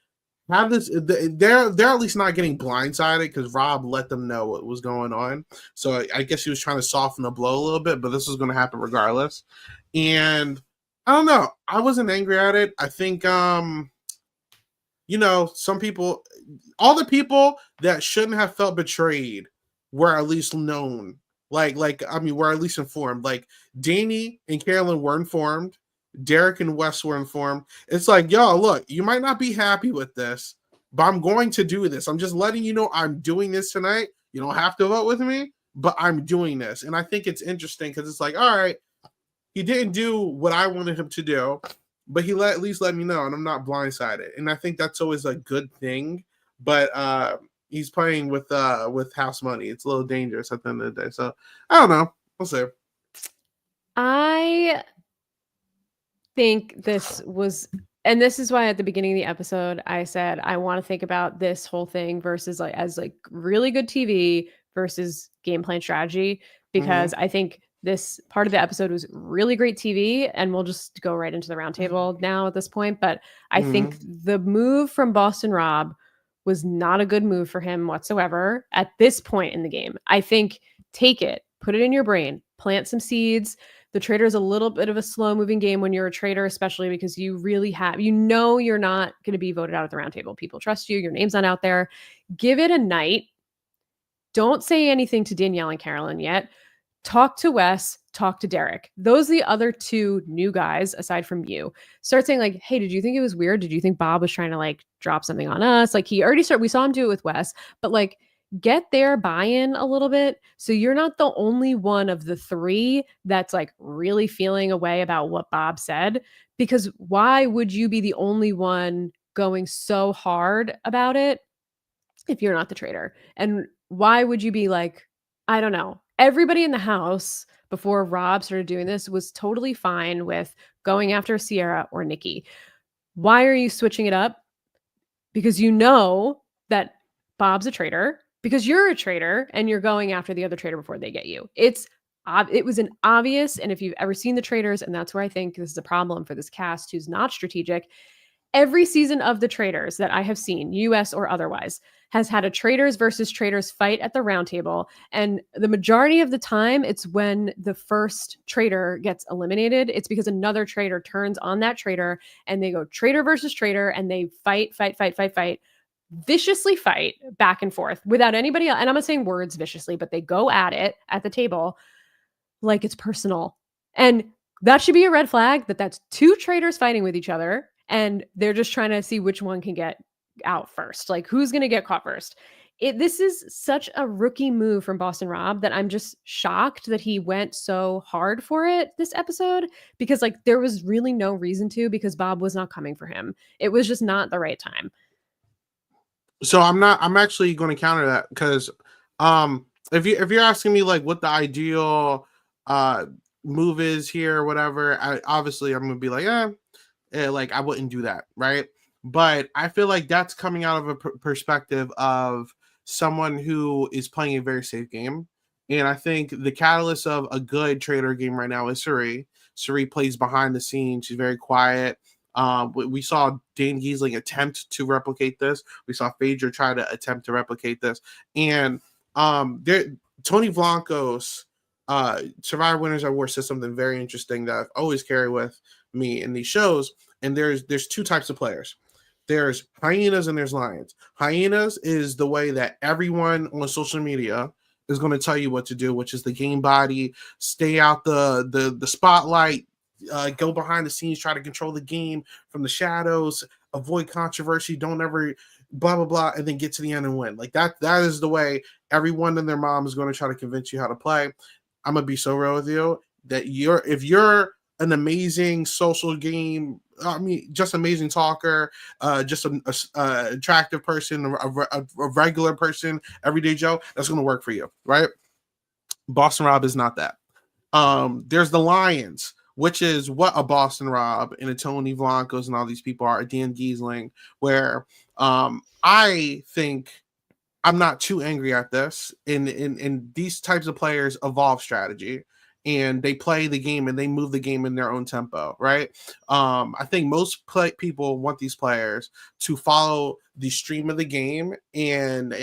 have this. They're at least not getting blindsided because Rob let them know what was going on. So I guess he was trying to soften the blow a little bit, but this was going to happen regardless. And I don't know. I wasn't angry at it. I think, some people, all the people that shouldn't have felt betrayed were at least known. We're at least informed. Like, Danny and Carolyn were informed. Derek and Wes were informed. It's like, yo, look, you might not be happy with this, but I'm going to do this. I'm just letting you know I'm doing this tonight. You don't have to vote with me, but I'm doing this. And I think it's interesting because it's like, all right, he didn't do what I wanted him to do, but he at least let me know, and I'm not blindsided. And I think that's always a good thing. But he's playing with house money. It's a little dangerous at the end of the day. So I don't know. We'll see. I think this was, and this is why at the beginning of the episode I said I want to think about this whole thing versus like as like really good TV versus game plan strategy, because I think this part of the episode was really great TV, and we'll just go right into the roundtable now at this point. But I think the move from Boston Rob was not a good move for him whatsoever at this point in the game. I think take it, put it in your brain, plant some seeds. The Traitor is a little bit of a slow moving game when you're a traitor, especially because you really have, you're not going to be voted out at the roundtable. People trust you. Your name's not out there. Give it a night. Don't say anything to Danielle and Carolyn yet. Talk to Wes, talk to Derek. Those are the other two new guys aside from you. Start saying like, hey, did you think it was weird? Did you think Bob was trying to like drop something on us? Like we saw him do it with Wes, but like, get their buy-in a little bit so you're not the only one of the three that's like really feeling a way about what Bob said. Because why would you be the only one going so hard about it if you're not the traitor? And why would you be like, I don't know. Everybody in the house before Rob started doing this was totally fine with going after Sierra or Nikki. Why are you switching it up? Because you know that Bob's a traitor, because you're a traitor and you're going after the other traitor before they get you. It was an obvious, and if you've ever seen the Traitors, and that's where I think this is a problem for this cast who's not strategic, every season of the Traitors that I have seen, US or otherwise, has had a traitors versus traitors fight at the round table. And the majority of the time, it's when the first traitor gets eliminated. It's because another traitor turns on that traitor and they go traitor versus traitor and they fight, viciously fight back and forth without anybody else. And I'm not saying words viciously, but they go at it at the table like it's personal. And that should be a red flag that that's two traitors fighting with each other and they're just trying to see which one can get out first. Like who's going to get caught first? This is such a rookie move from Boston Rob that I'm just shocked that he went so hard for it this episode, because like there was really no reason to, because Bob was not coming for him. It was just not the right time. So I'm actually going to counter that, because if you're asking me like what the ideal move is here or whatever, obviously I'm going to be like, like I wouldn't do that, right? But I feel like that's coming out of a perspective of someone who is playing a very safe game. And I think the catalyst of a good traitor game right now is Suri. Suri plays behind the scenes. She's very quiet. We saw Dan Giesling attempt to replicate this. We saw Phaedra try to attempt to replicate this. And Tony Blanco's Survivor Winners at War says something very interesting that I've always carried with me in these shows. And there's two types of players. There's hyenas and there's lions. Hyenas is the way that everyone on social media is going to tell you what to do, which is the game body, stay out the spotlight, go behind the scenes, try to control the game from the shadows, avoid controversy, don't ever blah, blah, blah, and then get to the end and win. Like that is the way everyone and their mom is going to try to convince you how to play. I'm going to be so real with you that if you're an amazing social game, I mean, just amazing talker, just an attractive person, a regular person, everyday Joe, that's going to work for you, right? Boston Rob is not that. There's the Lions, which is what a Boston Rob and a Tony Vlancos and all these people are, a Dan Giesling, where I think I'm not too angry at this. In these types of players evolve strategy, and they play the game and they move the game in their own tempo, right? I think most people want these players to follow the stream of the game and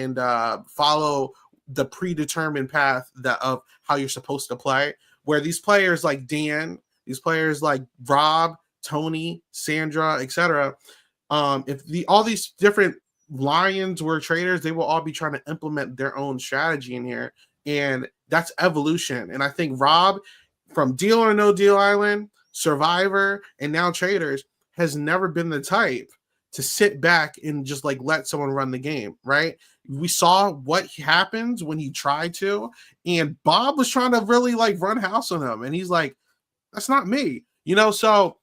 follow the predetermined path of how you're supposed to play. Where these players like Dan, these players like Rob, Tony, Sandra, etc., if all these different Lions were traitors, they will all be trying to implement their own strategy in here. And that's evolution. And I think Rob, from Deal or No Deal Island, Survivor, and now Traitors, has never been the type to sit back and just like let someone run the game, right? We saw what happens when he tried to, and Bob was trying to really like run house on him. And he's like, that's not me, so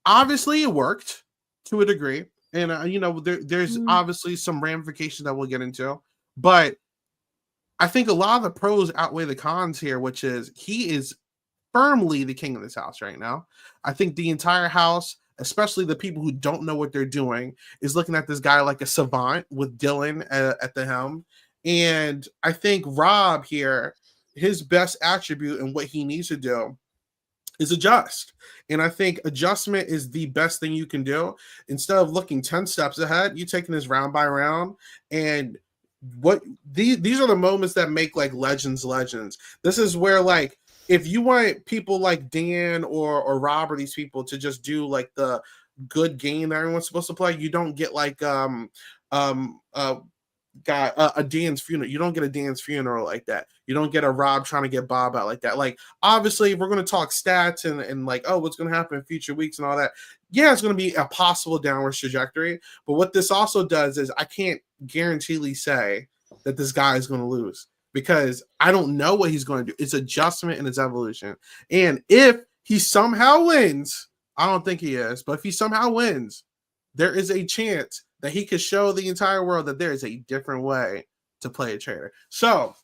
obviously it worked to a degree. And, there's obviously some ramifications that we'll get into, but I think a lot of the pros outweigh the cons here, which is he is firmly the king of this house right now. I think the entire house, especially the people who don't know what they're doing, is looking at this guy like a savant with Dylan at the helm. And I think Rob here, his best attribute and what he needs to do is adjust. And I think adjustment is the best thing you can do. Instead of looking 10 steps ahead, you're taking this round by round. And what these are the moments that make like legends. This is where like if you want people like Dan or Rob or these people to just do like the good game that everyone's supposed to play, you don't get like got a Dan's funeral. You don't get a Dan's funeral like that. You don't get a Rob trying to get Bob out like that. Like, obviously, if we're going to talk stats and like, oh, what's going to happen in future weeks and all that, yeah, it's going to be a possible downward trajectory. But what this also does is I can't guaranteedly say that this guy is going to lose because I don't know what he's going to do. It's adjustment and it's evolution. And if he somehow wins, I don't think he is, but if he somehow wins, there is a chance that he could show the entire world that there is a different way to play a traitor. So,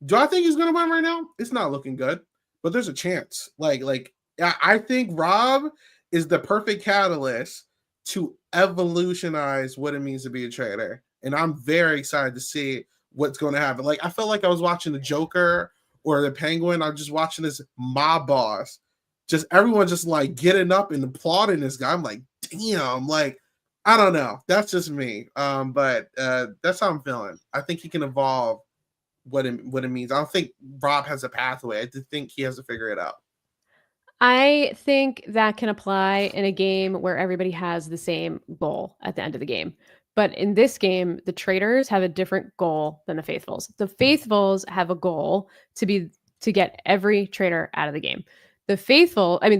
do I think he's going to win right now? It's not looking good, but there's a chance. Like I think Rob is the perfect catalyst to evolutionize what it means to be a traitor. And I'm very excited to see what's going to happen. Like, I felt like I was watching the Joker or the Penguin. I'm just watching this mob boss. Just everyone just like getting up and applauding this guy. I'm like, damn, like, I don't know. That's just me. But that's how I'm feeling. I think he can evolve what it means. I don't think Rob has a pathway. I just think he has to figure it out. I think that can apply in a game where everybody has the same goal at the end of the game. But in this game, the traitors have a different goal than the faithfuls. The faithfuls have a goal to get every traitor out of the game. The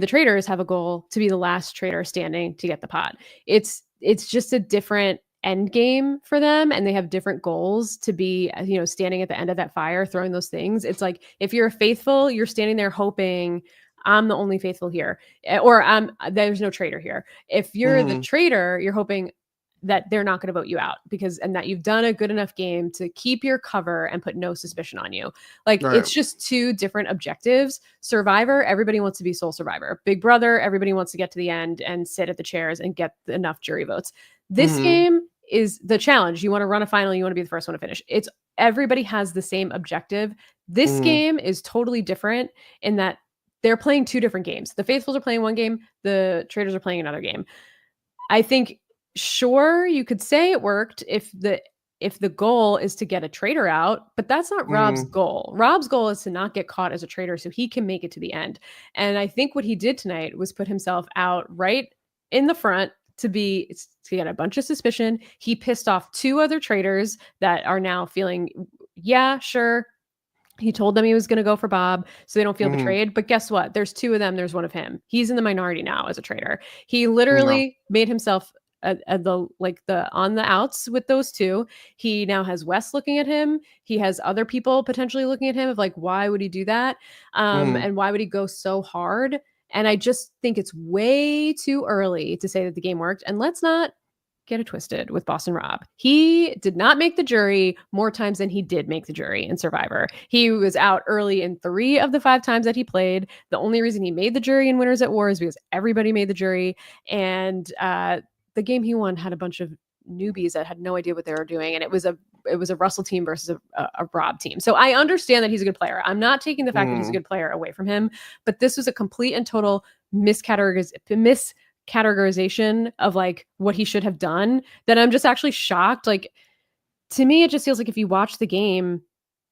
traitors have a goal to be the last traitor standing to get the pot. It's just a different end game for them, and they have different goals to be, standing at the end of that fire, throwing those things. It's like if you're a faithful, you're standing there hoping I'm the only faithful here, or there's no traitor here. If you're the traitor, you're hoping that they're not going to vote you out and that you've done a good enough game to keep your cover and put no suspicion on you. Like, right. It's just two different objectives. Survivor, everybody wants to be sole survivor. Big Brother, everybody wants to get to the end and sit at the chairs and get enough jury votes. This game is the challenge. You want to run a final. You want to be the first one to finish. Everybody has the same objective. This game is totally different in that they're playing two different games. The faithfuls are playing one game. The traitors are playing another game. I think, sure, you could say it worked if the goal is to get a traitor out, but that's not Rob's goal. Rob's goal is to not get caught as a traitor so he can make it to the end. And I think what he did tonight was put himself out right in the front to get a bunch of suspicion. He pissed off two other traitors that are now feeling, yeah, sure, he told them he was going to go for Bob so they don't feel betrayed. But guess what? There's two of them. There's one of him. He's in the minority now as a traitor. He literally made himself on the outs with those two. He now has Wes looking at him. He has other people potentially looking at him of like, why would he do that? And why would he go so hard? And I just think it's way too early to say that the game worked. And let's not get it twisted with Boston Rob. He did not make the jury more times than he did make the jury in Survivor. He was out early in 3 of the 5 times that he played. The only reason he made the jury in Winners at War is because everybody made the jury. And the game he won had a bunch of newbies that had no idea what they were doing. And it was a Russell team versus a Rob team. So I understand that he's a good player. I'm not taking the fact that he's a good player away from him, but this was a complete and total miscategorization of like what he should have done, that I'm just actually shocked. Like, to me, it just feels like if you watch the game,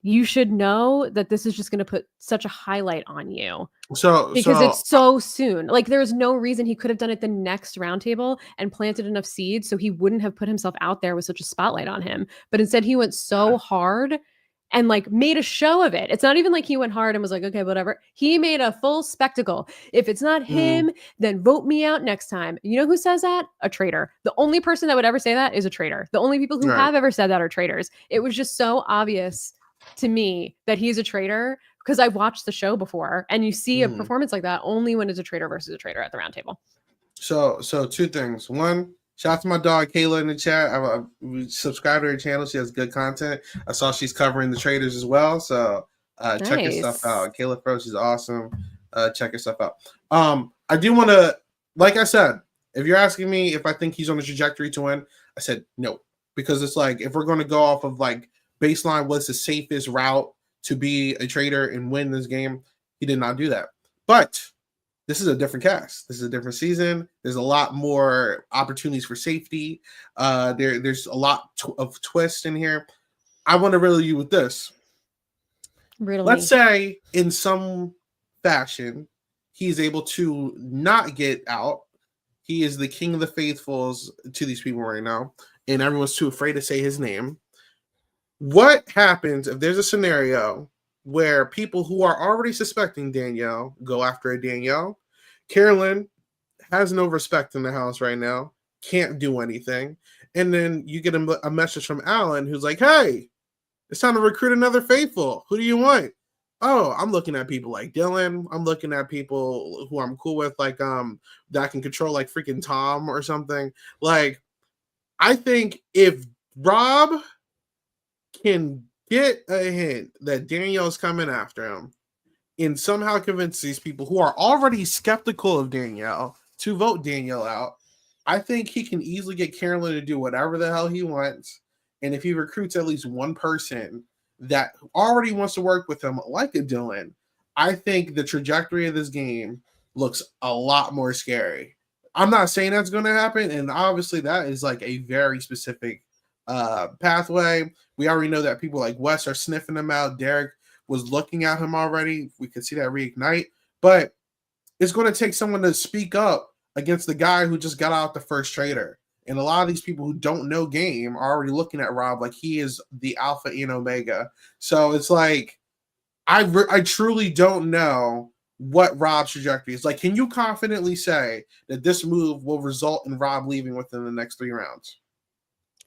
you should know that this is just going to put such a highlight on you. Because it's so soon. Like, there's no reason he could have done it the next roundtable and planted enough seeds so he wouldn't have put himself out there with such a spotlight on him. But instead, he went so hard and like made a show of it. It's not even like he went hard and was like, okay, whatever. He made a full spectacle. If it's not him, then vote me out next time. You know who says that? A traitor. The only person that would ever say that is a traitor. The only people who have ever said that are traitors. It was just so obvious to me that he's a traitor because I've watched the show before, and you see a performance like that only when it's a traitor versus a traitor at the round table. So two things. One, shout out to my dog Kayla in the chat. I subscribe to her channel. She has good content. I saw she's covering the Traitors as well. So check her stuff out. Kayla Fro, she's awesome. Check her stuff out. I do want to, like I said, if you're asking me if I think he's on the trajectory to win, I said no. Because it's like, if we're going to go off of like baseline, what's the safest route to be a traitor and win this game, he did not do that. But this is a different cast. This is a different season. There's a lot more opportunities for safety. There's a lot of twists in here. I want to riddle you with this. Let's say in some fashion, he's able to not get out. He is the king of the faithfuls to these people right now, and everyone's too afraid to say his name. What happens if there's a scenario where people who are already suspecting Danielle go after a Danielle? Carolyn has no respect in the house right now, can't do anything. And then you get a message from Alan who's like, hey, it's time to recruit another faithful. Who do you want? Oh, I'm looking at people like Dylan. I'm looking at people who I'm cool with, like that can control like freaking Tom or something. Like, I think if Rob can get a hint that Danielle's coming after him and somehow convince these people who are already skeptical of Danielle to vote Danielle out, I think he can easily get Carolyn to do whatever the hell he wants. And if he recruits at least one person that already wants to work with him, like a Dylan, I think the trajectory of this game looks a lot more scary. I'm not saying that's going to happen, and obviously that is like a very specific pathway. We already know that people like Wes are sniffing him out. Derek was looking at him already. We could see that reignite, but it's going to take someone to speak up against the guy who just got out the first traitor. And a lot of these people who don't know game are already looking at Rob like he is the alpha and omega. So it's like, I truly don't know what Rob's trajectory is. Like, can you confidently say that this move will result in Rob leaving within the next 3 rounds?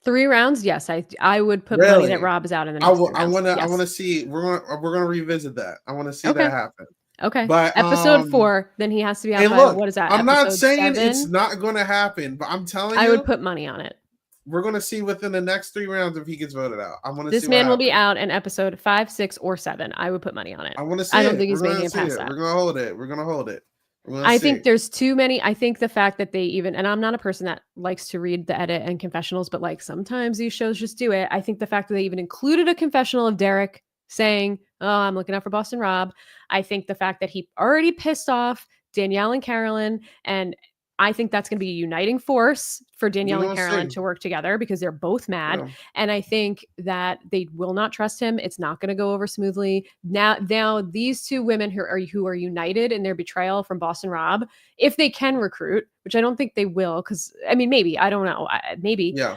3 rounds? Yes, I would put money that Rob is out in the next 3 rounds. I want to see. We're gonna revisit that. I want to see that happen. Okay. But episode 4, then he has to be out by what is that? I'm not episode saying 7? it's not going to happen, but I'm telling you, I would put money on it. We're going to see within the next 3 rounds if he gets voted out. I want to see. This man will be out in episode 5, 6, or 7. I would put money on it. I want to see. I don't think he's making it past that. We're going to hold it. We're going to hold it. I think there's too many. I think the fact that they even, and I'm not a person that likes to read the edit and confessionals, but like sometimes these shows just do it. I think the fact that they even included a confessional of Derek saying, oh, I'm looking out for Boston Rob. I think the fact that he already pissed off Danielle and Carolyn, and I think that's going to be a uniting force for Danielle and Carolyn to work together because they're both mad. Yeah. And I think that they will not trust him. It's not going to go over smoothly. Now these two women who are united in their betrayal from Boston Rob, if they can recruit, which I don't think they will, because I mean, maybe, I don't know, maybe. Yeah.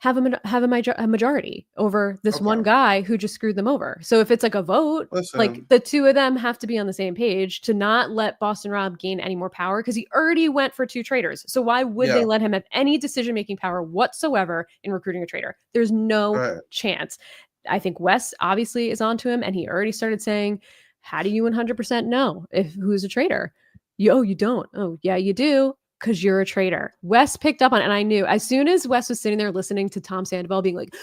Have a majority over this one guy who just screwed them over. So if it's like a vote, like the two of them have to be on the same page to not let Boston Rob gain any more power because he already went for 2 traitors. So why would they let him have any decision-making power whatsoever in recruiting a traitor? There's no chance. I think Wes obviously is onto him, and he already started saying, how do you 100% know who's a traitor? You don't. Oh, yeah, you do. Because you're a traitor. Wes picked up on it, and I knew as soon as Wes was sitting there listening to Tom Sandoval being like,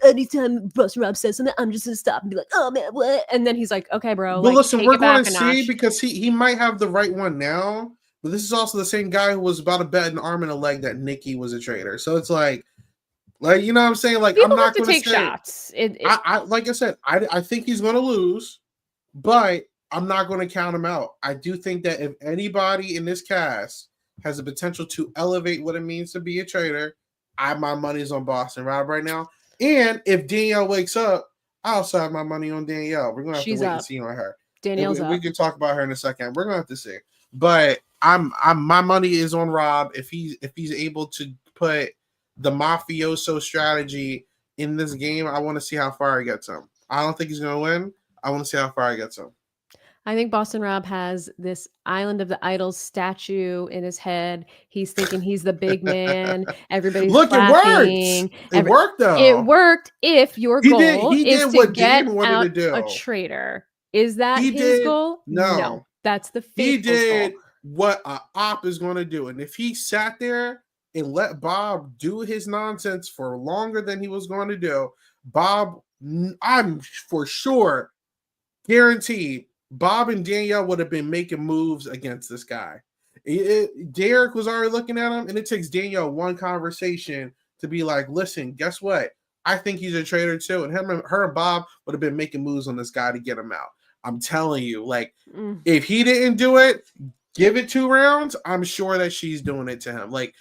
anytime Boston Rob says something, I'm just gonna stop and be like, oh man, what? And then he's like, okay, bro. Well, listen, we're going to see because he might have the right one now, but this is also the same guy who was about to bet an arm and a leg that Nikki was a traitor. So it's like you know what I'm saying? Like, people I'm not going to take shots. I like I said, I think he's going to lose, but I'm not going to count him out. I do think that if anybody in this cast has the potential to elevate what it means to be a traitor, my money's on Boston Rob right now. And if Danielle wakes up, I also have my money on Danielle. We're gonna have to wait and see on her. Danielle's up. We can talk about her in a second. We're gonna have to see. But I'm my money is on Rob. If he's able to put the mafioso strategy in this game, I want to see how far he gets him. I don't think he's gonna win. I want to see how far he gets him. I think Boston Rob has this Island of the Idols statue in his head. He's thinking he's the big man. Everybody's clapping. It worked though. It worked if your goal is to get out a traitor. Is that his goal? No. That's the faithful's goal. He did what an op is going to do. And if he sat there and let Bob do his nonsense for longer than he was going to do, Bob, I'm for sure guaranteed Bob and Danielle would have been making moves against this guy. Derek was already looking at him, and it takes Danielle one conversation to be like, listen, guess what? I think he's a traitor too. And her and Bob would have been making moves on this guy to get him out. I'm telling you, like, if he didn't do it, give it 2 rounds, I'm sure that she's doing it to him. Like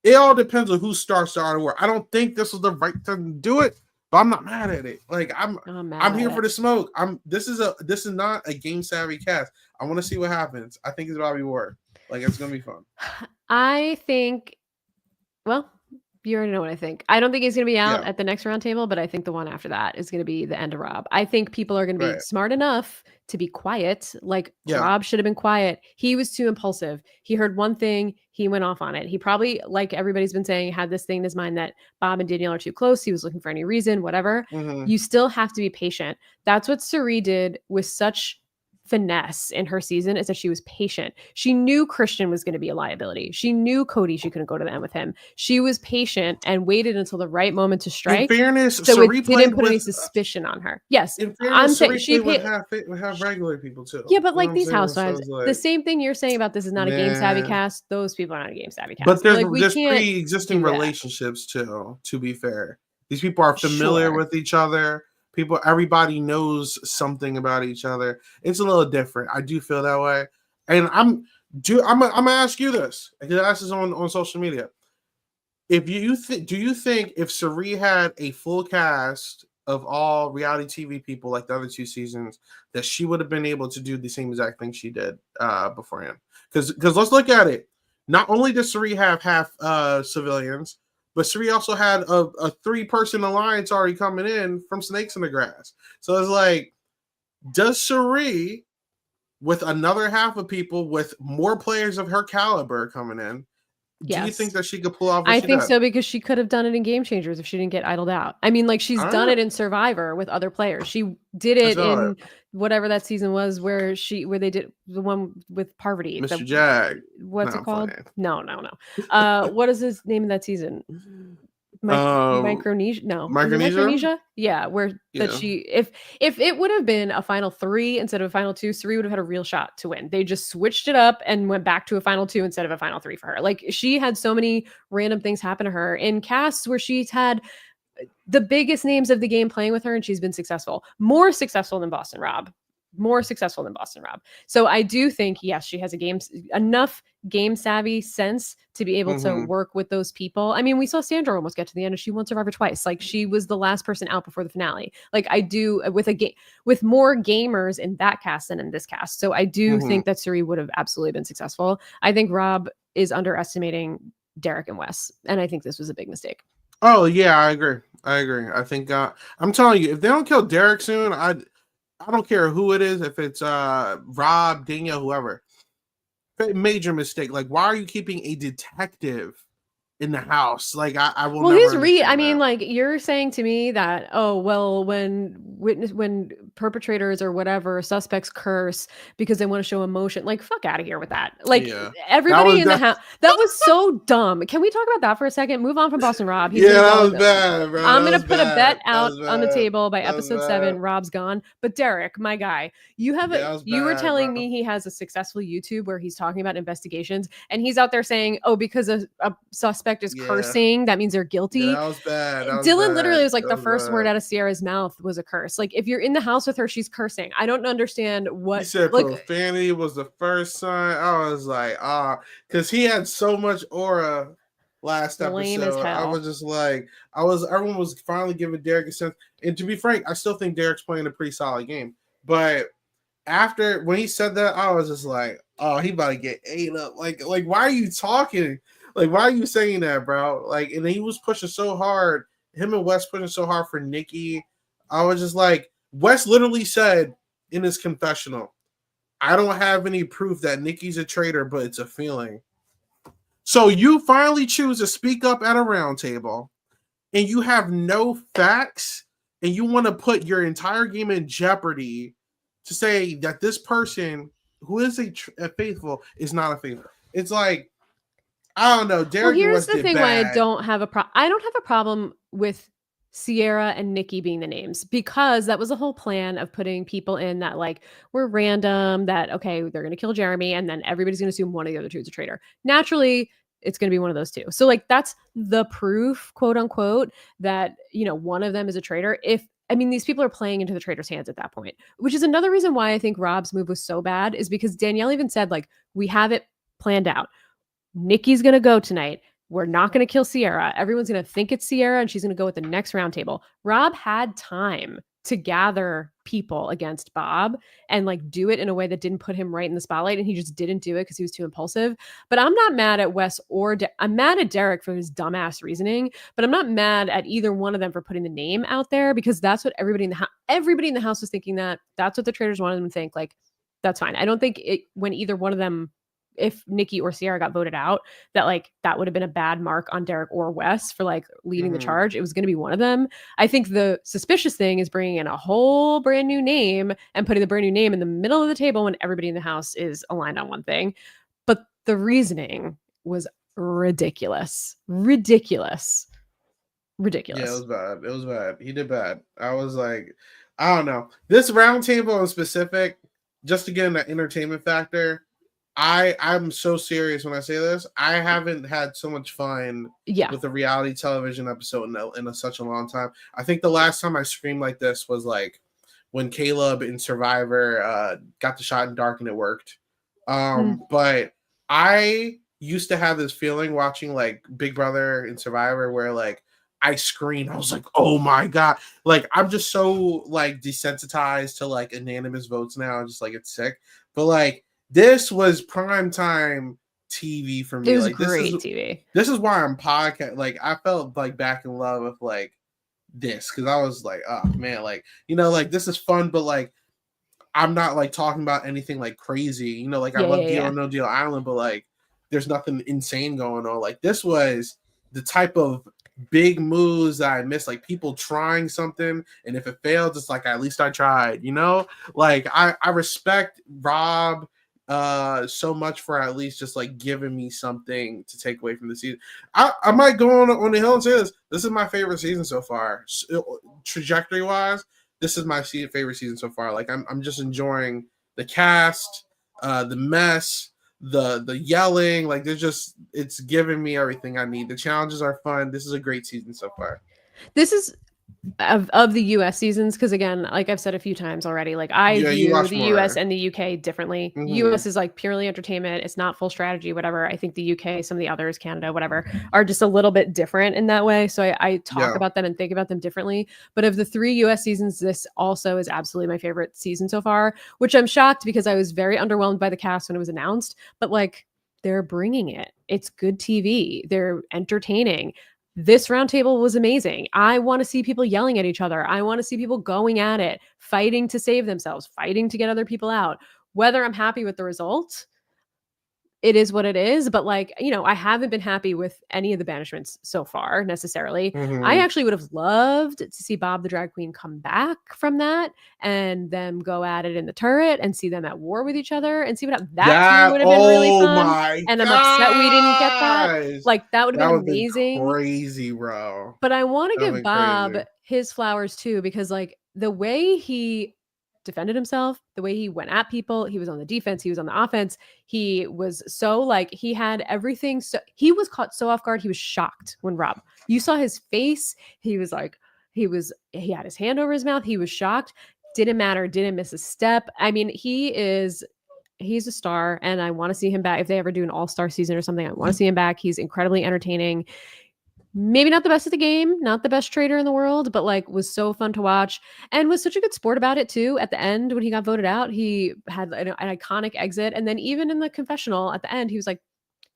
it all depends on who starts the art of war. I don't think this was the right time to do it. But I'm not mad at it. Like I'm here for the smoke. This is not a game savvy cast. I want to see what happens. I think it's about to be war. Like it's gonna be fun. I think, well, You already know what I think. I don't think he's going to be out Yeah, at the next round table, but I think the one after that is going to be the end of Rob. I think people are going to be right. smart enough to be quiet. Like Yeah. Rob should have been quiet. He was too impulsive. He heard one thing, he went off on it. He probably, like everybody's been saying, had this thing in his mind that Bob and Danielle are too close. He was looking for any reason, whatever. Hmm. You still have to be patient. That's what Suri did with such finesse in her season, is that she was patient. She knew Christian was going to be a liability. She knew Cody, she couldn't go to the end with him. She was patient and waited until the right moment to In strike. fairness, So it Sari didn't played put any with. suspicion on her. Yes, In I'm fairness, saying Sari played with have regular people too. yeah, but You know like what I'm these saying? So housewives, it's the like, same thing you're saying about this is not a game savvy man. cast. Those people are not a game savvy But cast. Like we there's can't pre-existing do that. relationships too. To be fair, these people are familiar Sure. with each other. Everybody knows something about each other. It's a little different. I do feel that way, and I'm gonna ask you this. I did ask this on social media. If do you think if Sari had a full cast of all reality TV people like the other two seasons, that she would have been able to do the same exact thing she did beforehand? Because let's look at it. Not only does Sari have half civilians, but Sari also had a 3-person alliance already coming in from Snakes in the Grass. So it's like, does Sari, with another half of people, with more players of her caliber coming in, do you think Yes. that she could pull off what I she think did? so, because she could have done it in Game Changers if she didn't get idled out. I mean, like she's All done right. it in Survivor with other players. She did I it saw it. in whatever that season was where they did the one with Parvati. Mr. Jag. No, What's it I'm called? playing. No. What is his name in that season? Um, Micronesia? No, was it Micronesia? Micronesia? Yeah, where that Yeah. she if it would have been a final 3 instead of a final 2, Suri would have had a real shot to win. They just switched it up and went back to a final 2 instead of a final 3 for her. Like she had so many random things happen to her in casts where she's had the biggest names of the game playing with her, and she's been successful. More successful than Boston Rob. More successful than Boston Rob. So I do think, yes, she has enough game savvy sense to be able to Mm-hmm. work with those people. I mean, we saw Sandra almost get to the end and she won Survivor twice. Like she was the last person out before the finale. Like I do with with more gamers in that cast than in this cast. So I do Mm-hmm. think that Suri would have absolutely been successful. I think Rob is underestimating Derek and Wes, and I think this was a big mistake. Oh yeah, I agree. I think I'm telling you, if they don't kill Derek soon, I don't care who it is, if it's Rob, Danielle, whoever. Major mistake. Like, why are you keeping a detective in the house? Like, I will Well, never I understand mean, that. like you're saying to me that, oh, well, when perpetrators or whatever suspects curse because they want to show emotion, like fuck out of here with that. Like Yeah. everybody in the That house, that was so dumb. Can we talk about that for a second? Move on from Boston Rob. He's yeah, gonna that go. was bad, bro. I'm That gonna was put a bet bad. That out was on the bad. table by That was episode bad. 7. Rob's gone, but Derek, my guy, you have Yeah, that was you were bad, telling bro. me he has a successful YouTube where he's talking about investigations, and he's out there saying, oh, because a suspect is Yeah. cursing, that means they're Yeah, guilty. that was bad. That was Dylan bad. literally was like, That the was first word bad. out of Sierra's mouth was a curse. Like if you're in the house with her, she's cursing. I don't understand He what, said like, profanity was the first sign. I was like, because he had so much aura last lame as episode. I hell. was just like, everyone was finally giving Derek a sense. And to be frank, I still think Derek's playing a pretty solid game. But when he said that, I was just like, oh, he about to get ate up. Like, why are you talking? Like, why are you saying that, bro? Like, and he was pushing so hard. Him and Wes pushing so hard for Nikki. I was just like, Wes literally said in his confessional, I don't have any proof that Nikki's a traitor, but it's a feeling. So you finally choose to speak up at a round table, and you have no facts, and you want to put your entire game in jeopardy to say that this person who is a faithful is not a faithful. It's like, I don't know. Well, Derek and here's West the did thing why bad. I don't have a problem with Sierra and Nikki being the names, because that was the whole plan of putting people in that like were random, that okay, they're going to kill Jeremy and then everybody's going to assume one of the other two is a traitor. Naturally, it's going to be one of those two. So like that's the proof, quote unquote, that one of them is a traitor. These people are playing into the traitor's hands at that point, which is another reason why I think Rob's move was so bad, is because Danielle even said, like, we have it planned out. Nikki's going to go tonight. We're not going to kill Sierra. Everyone's going to think it's Sierra and she's going to go with the next round table. Rob had time to gather people against Bob and like do it in a way that didn't put him right in the spotlight, and he just didn't do it because he was too impulsive. But I'm not mad at Wes or I'm mad at Derek for his dumbass reasoning, but I'm not mad at either one of them for putting the name out there, because that's what everybody in the house was thinking. That's what the Traitors wanted them to think. Like, that's fine. I don't think when either one of them, if Nikki or Sierra got voted out, that like that would have been a bad mark on Derek or Wes for like leading the charge. It was going to be one of them. I think the suspicious thing is bringing in a whole brand new name and putting the brand new name in the middle of the table when everybody in the house is aligned on one thing. But the reasoning was ridiculous. Yeah, it was bad. He did bad. I was like, I don't know. This round table in specific, just to get in that entertainment factor, I'm so serious when I say this. I haven't had so much fun with a reality television episode in such a long time. I think the last time I screamed like this was like when Caleb in Survivor got the shot in dark and it worked. But I used to have this feeling watching like Big Brother and Survivor where like I screamed. I was like, oh my God. Like, I'm just so like desensitized to like unanimous votes now. I'm just like, it's sick. But like, this was primetime TV for me. It was like great TV. This is why I'm podcast. Like, I felt like back in love with like this, because I was like, oh man, like, you know, like this is fun, but like I'm not like talking about anything like crazy. You know, like I love Deal or No Deal Island, but like there's nothing insane going on. Like this was the type of big moves that I missed, like people trying something, and if it failed, it's like at least I tried. You know, like I respect Rob so much for at least just like giving me something to take away from the season. I might go on the hill and say this is my favorite season so far, trajectory wise. This is my favorite season so far. Like I'm just enjoying the cast, the mess, the yelling. Like it's giving me everything I need. The challenges are fun. This is a great season so far. This is of the US seasons, because again, like I've said a few times already, like I view the US and the UK differently. US is like purely entertainment, it's not full strategy, whatever. I think the UK, some of the others, Canada, whatever, are just a little bit different in that way, so I talk about them and think about them differently. But of the 3 US seasons, this also is absolutely my favorite season so far, which I'm shocked because I was very underwhelmed by the cast when it was announced. But like, they're bringing it. It's good TV. They're entertaining. This roundtable was amazing. I want to see people yelling at each other. I want to see people going at it, fighting to save themselves, fighting to get other people out. Whether I'm happy with the result, it is what it is. But like, you know, I haven't been happy with any of the banishments so far necessarily. I actually would have loved to see Bob the drag queen come back from that and them go at it in the turret and see them at war with each other and see what that would have been really fun. And I'm upset we didn't get that. Like that would have been amazing. Crazy, bro. But I want to give Bob his flowers too, because like the way he defended himself, the way he went at people, he was on the defense, he was on the offense, he was so like, he had everything. So he was caught so off guard, he was shocked when Rob, you saw his face, he was like, he had his hand over his mouth, he was shocked, didn't matter, didn't miss a step. I mean, he's a star, and I want to see him back. If they ever do an all-star season or something, I want to see him back. He's incredibly entertaining. Maybe not the best at the game, not the best trader in the world, but like was so fun to watch and was such a good sport about it too. At the end, when he got voted out, he had an iconic exit. And then even in the confessional at the end, he was like,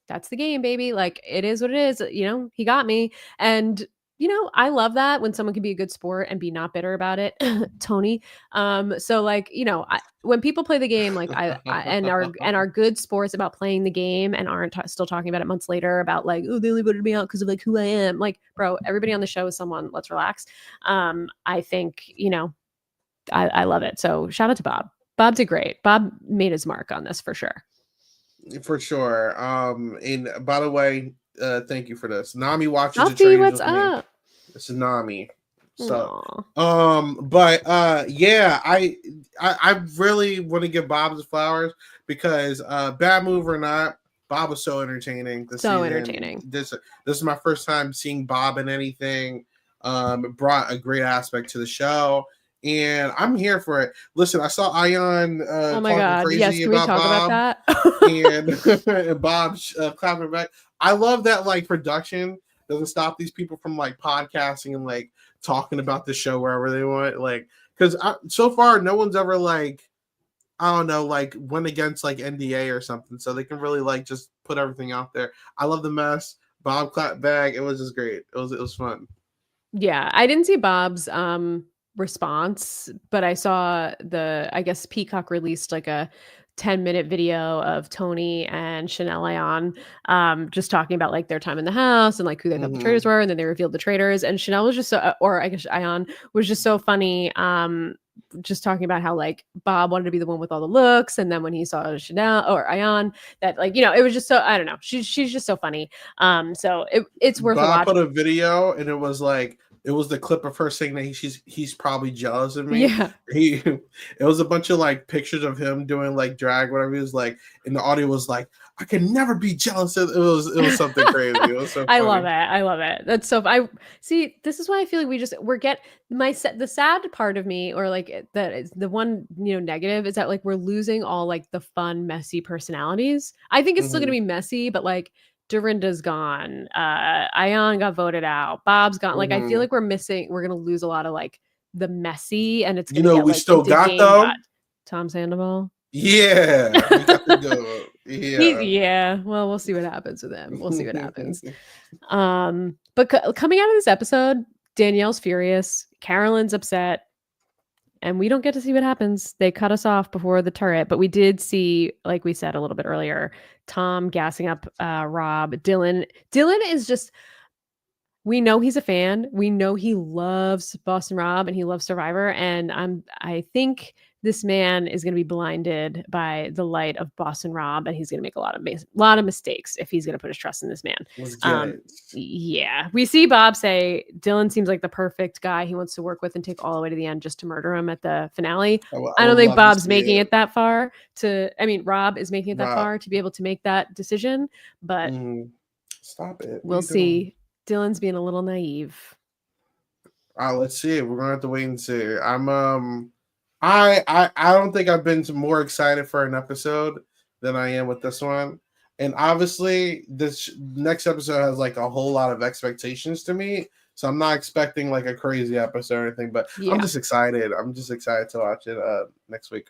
that's the game, baby. Like, it is what it is. You know, he got me. And, you know, I love that when someone can be a good sport and be not bitter about it. Tony. So like, you know, when people play the game, like and are good sports about playing the game and aren't still talking about it months later about like, oh, they only voted me out because of like who I am. Like, bro, everybody on the show is someone. Let's relax. I think, you know, I love it. So shout out to Bob. Bob did great. Bob made his mark on this for sure. For sure. And by the way, thank you for this. Nami watches the Traitors. What's up? This is Nami. So, yeah, I really want to give Bob his flowers because, bad move or not, Bob was so entertaining. Entertaining. This is my first time seeing Bob in anything. It brought a great aspect to the show. And I'm here for it. Listen, I saw Ayan oh my God. crazy yes, can about we talk Bob about that? and Bob clapping back. I love that like production doesn't stop these people from like podcasting and like talking about the show wherever they want. Like, because so far no one's ever like, I don't know, like went against like NDA or something, so they can really like just put everything out there. I love the mess. Bob clapped back. It was just great. It was fun. Yeah, I didn't see Bob's response, but I saw I guess Peacock released like a 10-minute video of Tony and Chanel Ayan just talking about like their time in the house and like who they thought the traitors Mm-hmm. were, and then they revealed the traitors, and Chanel was just so or I guess Ayan was just so funny just talking about how like Bob wanted to be the one with all the looks, and then when he saw Chanel or Ayan, that like, it was just so, I don't know, she's just so funny. So it's worth a Bob watch. put a video, and it was like it was the clip of her saying that he's probably jealous of me. Yeah. It was a bunch of like pictures of him doing like drag, whatever he was like, and the audio was like, I can never be jealous of. It was something crazy. It was so I funny. love it. I love it. That's so. I see. This is why I feel like the sad part of me, or like that is the one negative, is that like we're losing all like the fun, messy personalities. I think it's still gonna Mm-hmm. be messy, but like Dorinda's gone. Ion got voted out. Bob's gone. Like I feel Mm-hmm. like we're gonna lose a lot of like the messy, and it's You gonna know, get we like still into got game though. bot. Tom Sandoval. Yeah, he got to go. Yeah. Yeah, well, we'll see what happens with him. We'll see what happens. But coming out of this episode, Danielle's furious, Carolyn's upset, and we don't get to see what happens. They cut us off before the turret, but we did see, like we said a little bit earlier, Tom gassing up Rob. Dylan is just, we know he's a fan. We know he loves Boston Rob and he loves Survivor. And I think this man is going to be blinded by the light of Boston Rob, and he's going to make a lot of mistakes if he's going to put his trust in this man. Let's get it. Yeah, we see Bob say Dylan seems like the perfect guy he wants to work with and take all the way to the end just to murder him at the finale. I don't would think love to Bob's see making it. it that far Rob is making it that Rob. far to be able to make that decision, but Stop it. we'll see. Dylan's being a little naive. Let's see. We're gonna have to wait and see. I don't think I've been more excited for an episode than I am with this one. And obviously, this next episode has like a whole lot of expectations to me. So I'm not expecting like a crazy episode or anything, but Yeah. I'm just excited. I'm just excited to watch it next week.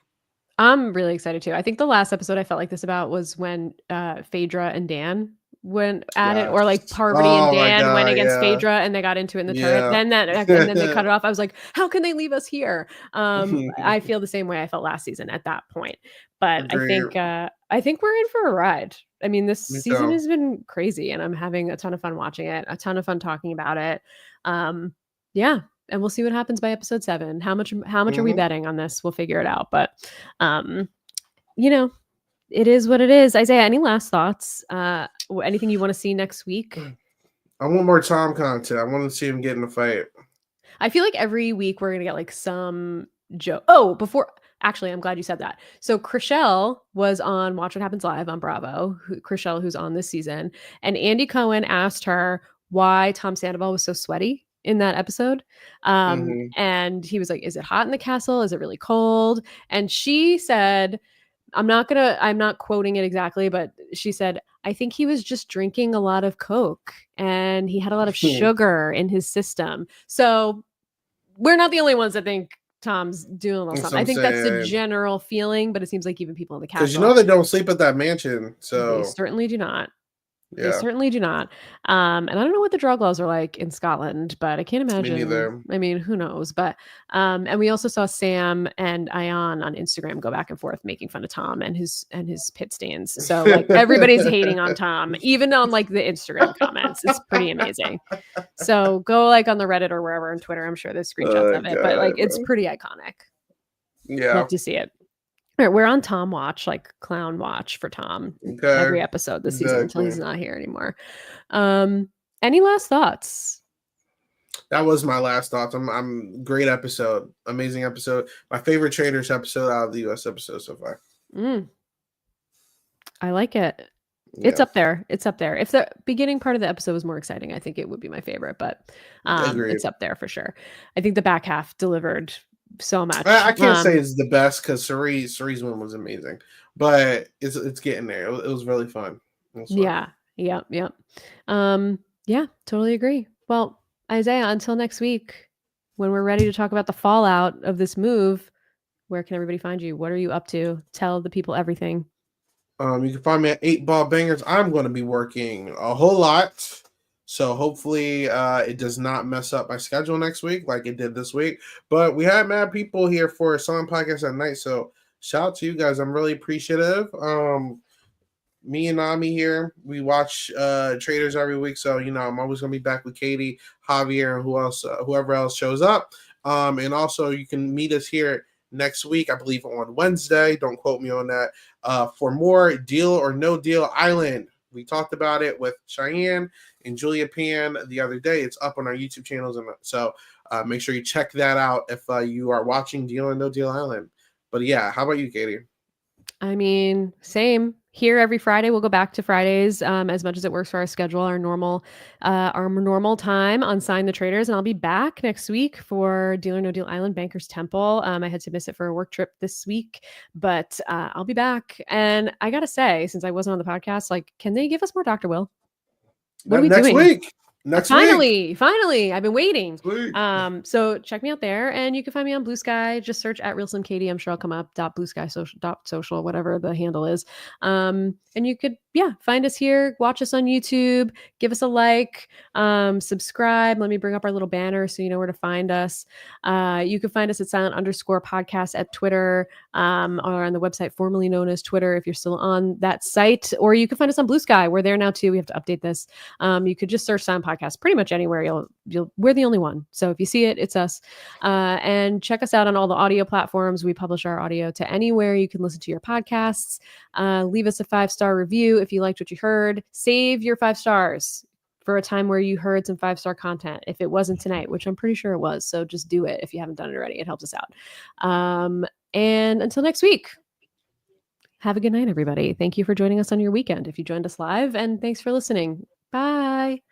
I'm really excited too. I think the last episode I felt like this about was when Phaedra and Dan went at it, or like Parvati and Dan went against Phaedra and they got into it in the turret. Then and then they cut it off. I was like, how can they leave us here? I feel the same way I felt last season at that point. But I think we're in for a ride. I mean, this season has been crazy, and I'm having a ton of fun watching it, a ton of fun talking about it. Yeah. And we'll see what happens by episode 7. How much are we betting on this? We'll figure it out. But it is what it is. Isaiah, any last thoughts? Anything you want to see next week? I want more Tom content. I want to see him get in a fight. I feel like every week we're gonna get like some joke. Oh, actually, I'm glad you said that. So Chrishell was on Watch What Happens Live on Bravo. Chrishell, who's on this season, and Andy Cohen asked her why Tom Sandoval was so sweaty in that episode. And he was like, is it hot in the castle? Is it really cold? And she said, I'm not quoting it exactly, but she said, I think he was just drinking a lot of Coke and he had a lot of sugar in his system. So we're not the only ones that think Tom's doing a little something. I think that's the general feeling, but it seems like even people in the castle. Because they don't sleep at that mansion. So they certainly do not. Yeah. They certainly do not. And I don't know what the drug laws are like in Scotland, but I can't imagine. Me neither. I mean, who knows? But and we also saw Sam and Ion on Instagram go back and forth making fun of Tom and his pit stains. So like everybody's hating on Tom, even on like the Instagram comments. It's pretty amazing. So go like on the Reddit or wherever on Twitter. I'm sure there's screenshots of it, but like it's pretty iconic. Yeah. Love to see it. All right, we're on Tom watch, like clown watch for Tom every episode this season until he's not here anymore. Any last thoughts? That was my last thoughts. I'm great episode, amazing episode. My favorite Traitors episode out of the US episode so far. I like it. Yeah. It's up there. It's up there. If the beginning part of the episode was more exciting, I think it would be my favorite, but it's up there for sure. I think the back half delivered so much. I can't say it's the best because Cerie's one was amazing, but it's getting there. It was really fun. Yeah. Totally agree. Well, Isaiah, until next week, when we're ready to talk about the fallout of this move, where can everybody find you? What are you up to? Tell the people everything. You can find me at 8 Ball Bangers. I'm going to be working a whole lot. So hopefully it does not mess up my schedule next week like it did this week. But we had mad people here for a song podcast at night. So shout out to you guys. I'm really appreciative. Me and Nami here, we watch Traitors every week. So, I'm always going to be back with Katie, Javier, and whoever else shows up. And also you can meet us here next week, I believe on Wednesday. Don't quote me on that. For more Deal or No Deal Island. We talked about it with Cheyenne and Julia Pan the other day. It's up on our YouTube channels, and so make sure you check that out if you are watching Deal or No Deal Island. But yeah, how about you, Katie? I mean, same here every Friday. We'll go back to Fridays as much as it works for our schedule, our normal time on Sign the Traitors. And I'll be back next week for Deal or No Deal Island Bankers Temple. I had to miss it for a work trip this week, but I'll be back. And I got to say, since I wasn't on the podcast, like, can they give us more Dr. Will? What are we doing? Next week. Finally, I've been waiting. So check me out there, and you can find me on Blue Sky. Just search at Real Slim Katie. I'm sure I'll come up. .bluesky social, whatever the handle is. And you could, find us here. Watch us on YouTube. Give us a like. Subscribe. Let me bring up our little banner so you know where to find us. You can find us at silent_podcast at Twitter, or on the website formerly known as Twitter if you're still on that site. Or you can find us on Blue Sky. We're there now too. We have to update this. You could just search Silent Podcast pretty much anywhere. We're the only one. So if you see it, it's us. And check us out on all the audio platforms. We publish our audio to anywhere you can listen to your podcasts. Leave us a 5-star review if you liked what you heard. Save your 5 stars for a time where you heard some 5-star content. If it wasn't tonight, which I'm pretty sure it was. So just do it if you haven't done it already. It helps us out. And until next week, have a good night, everybody. Thank you for joining us on your weekend if you joined us live, and thanks for listening. Bye.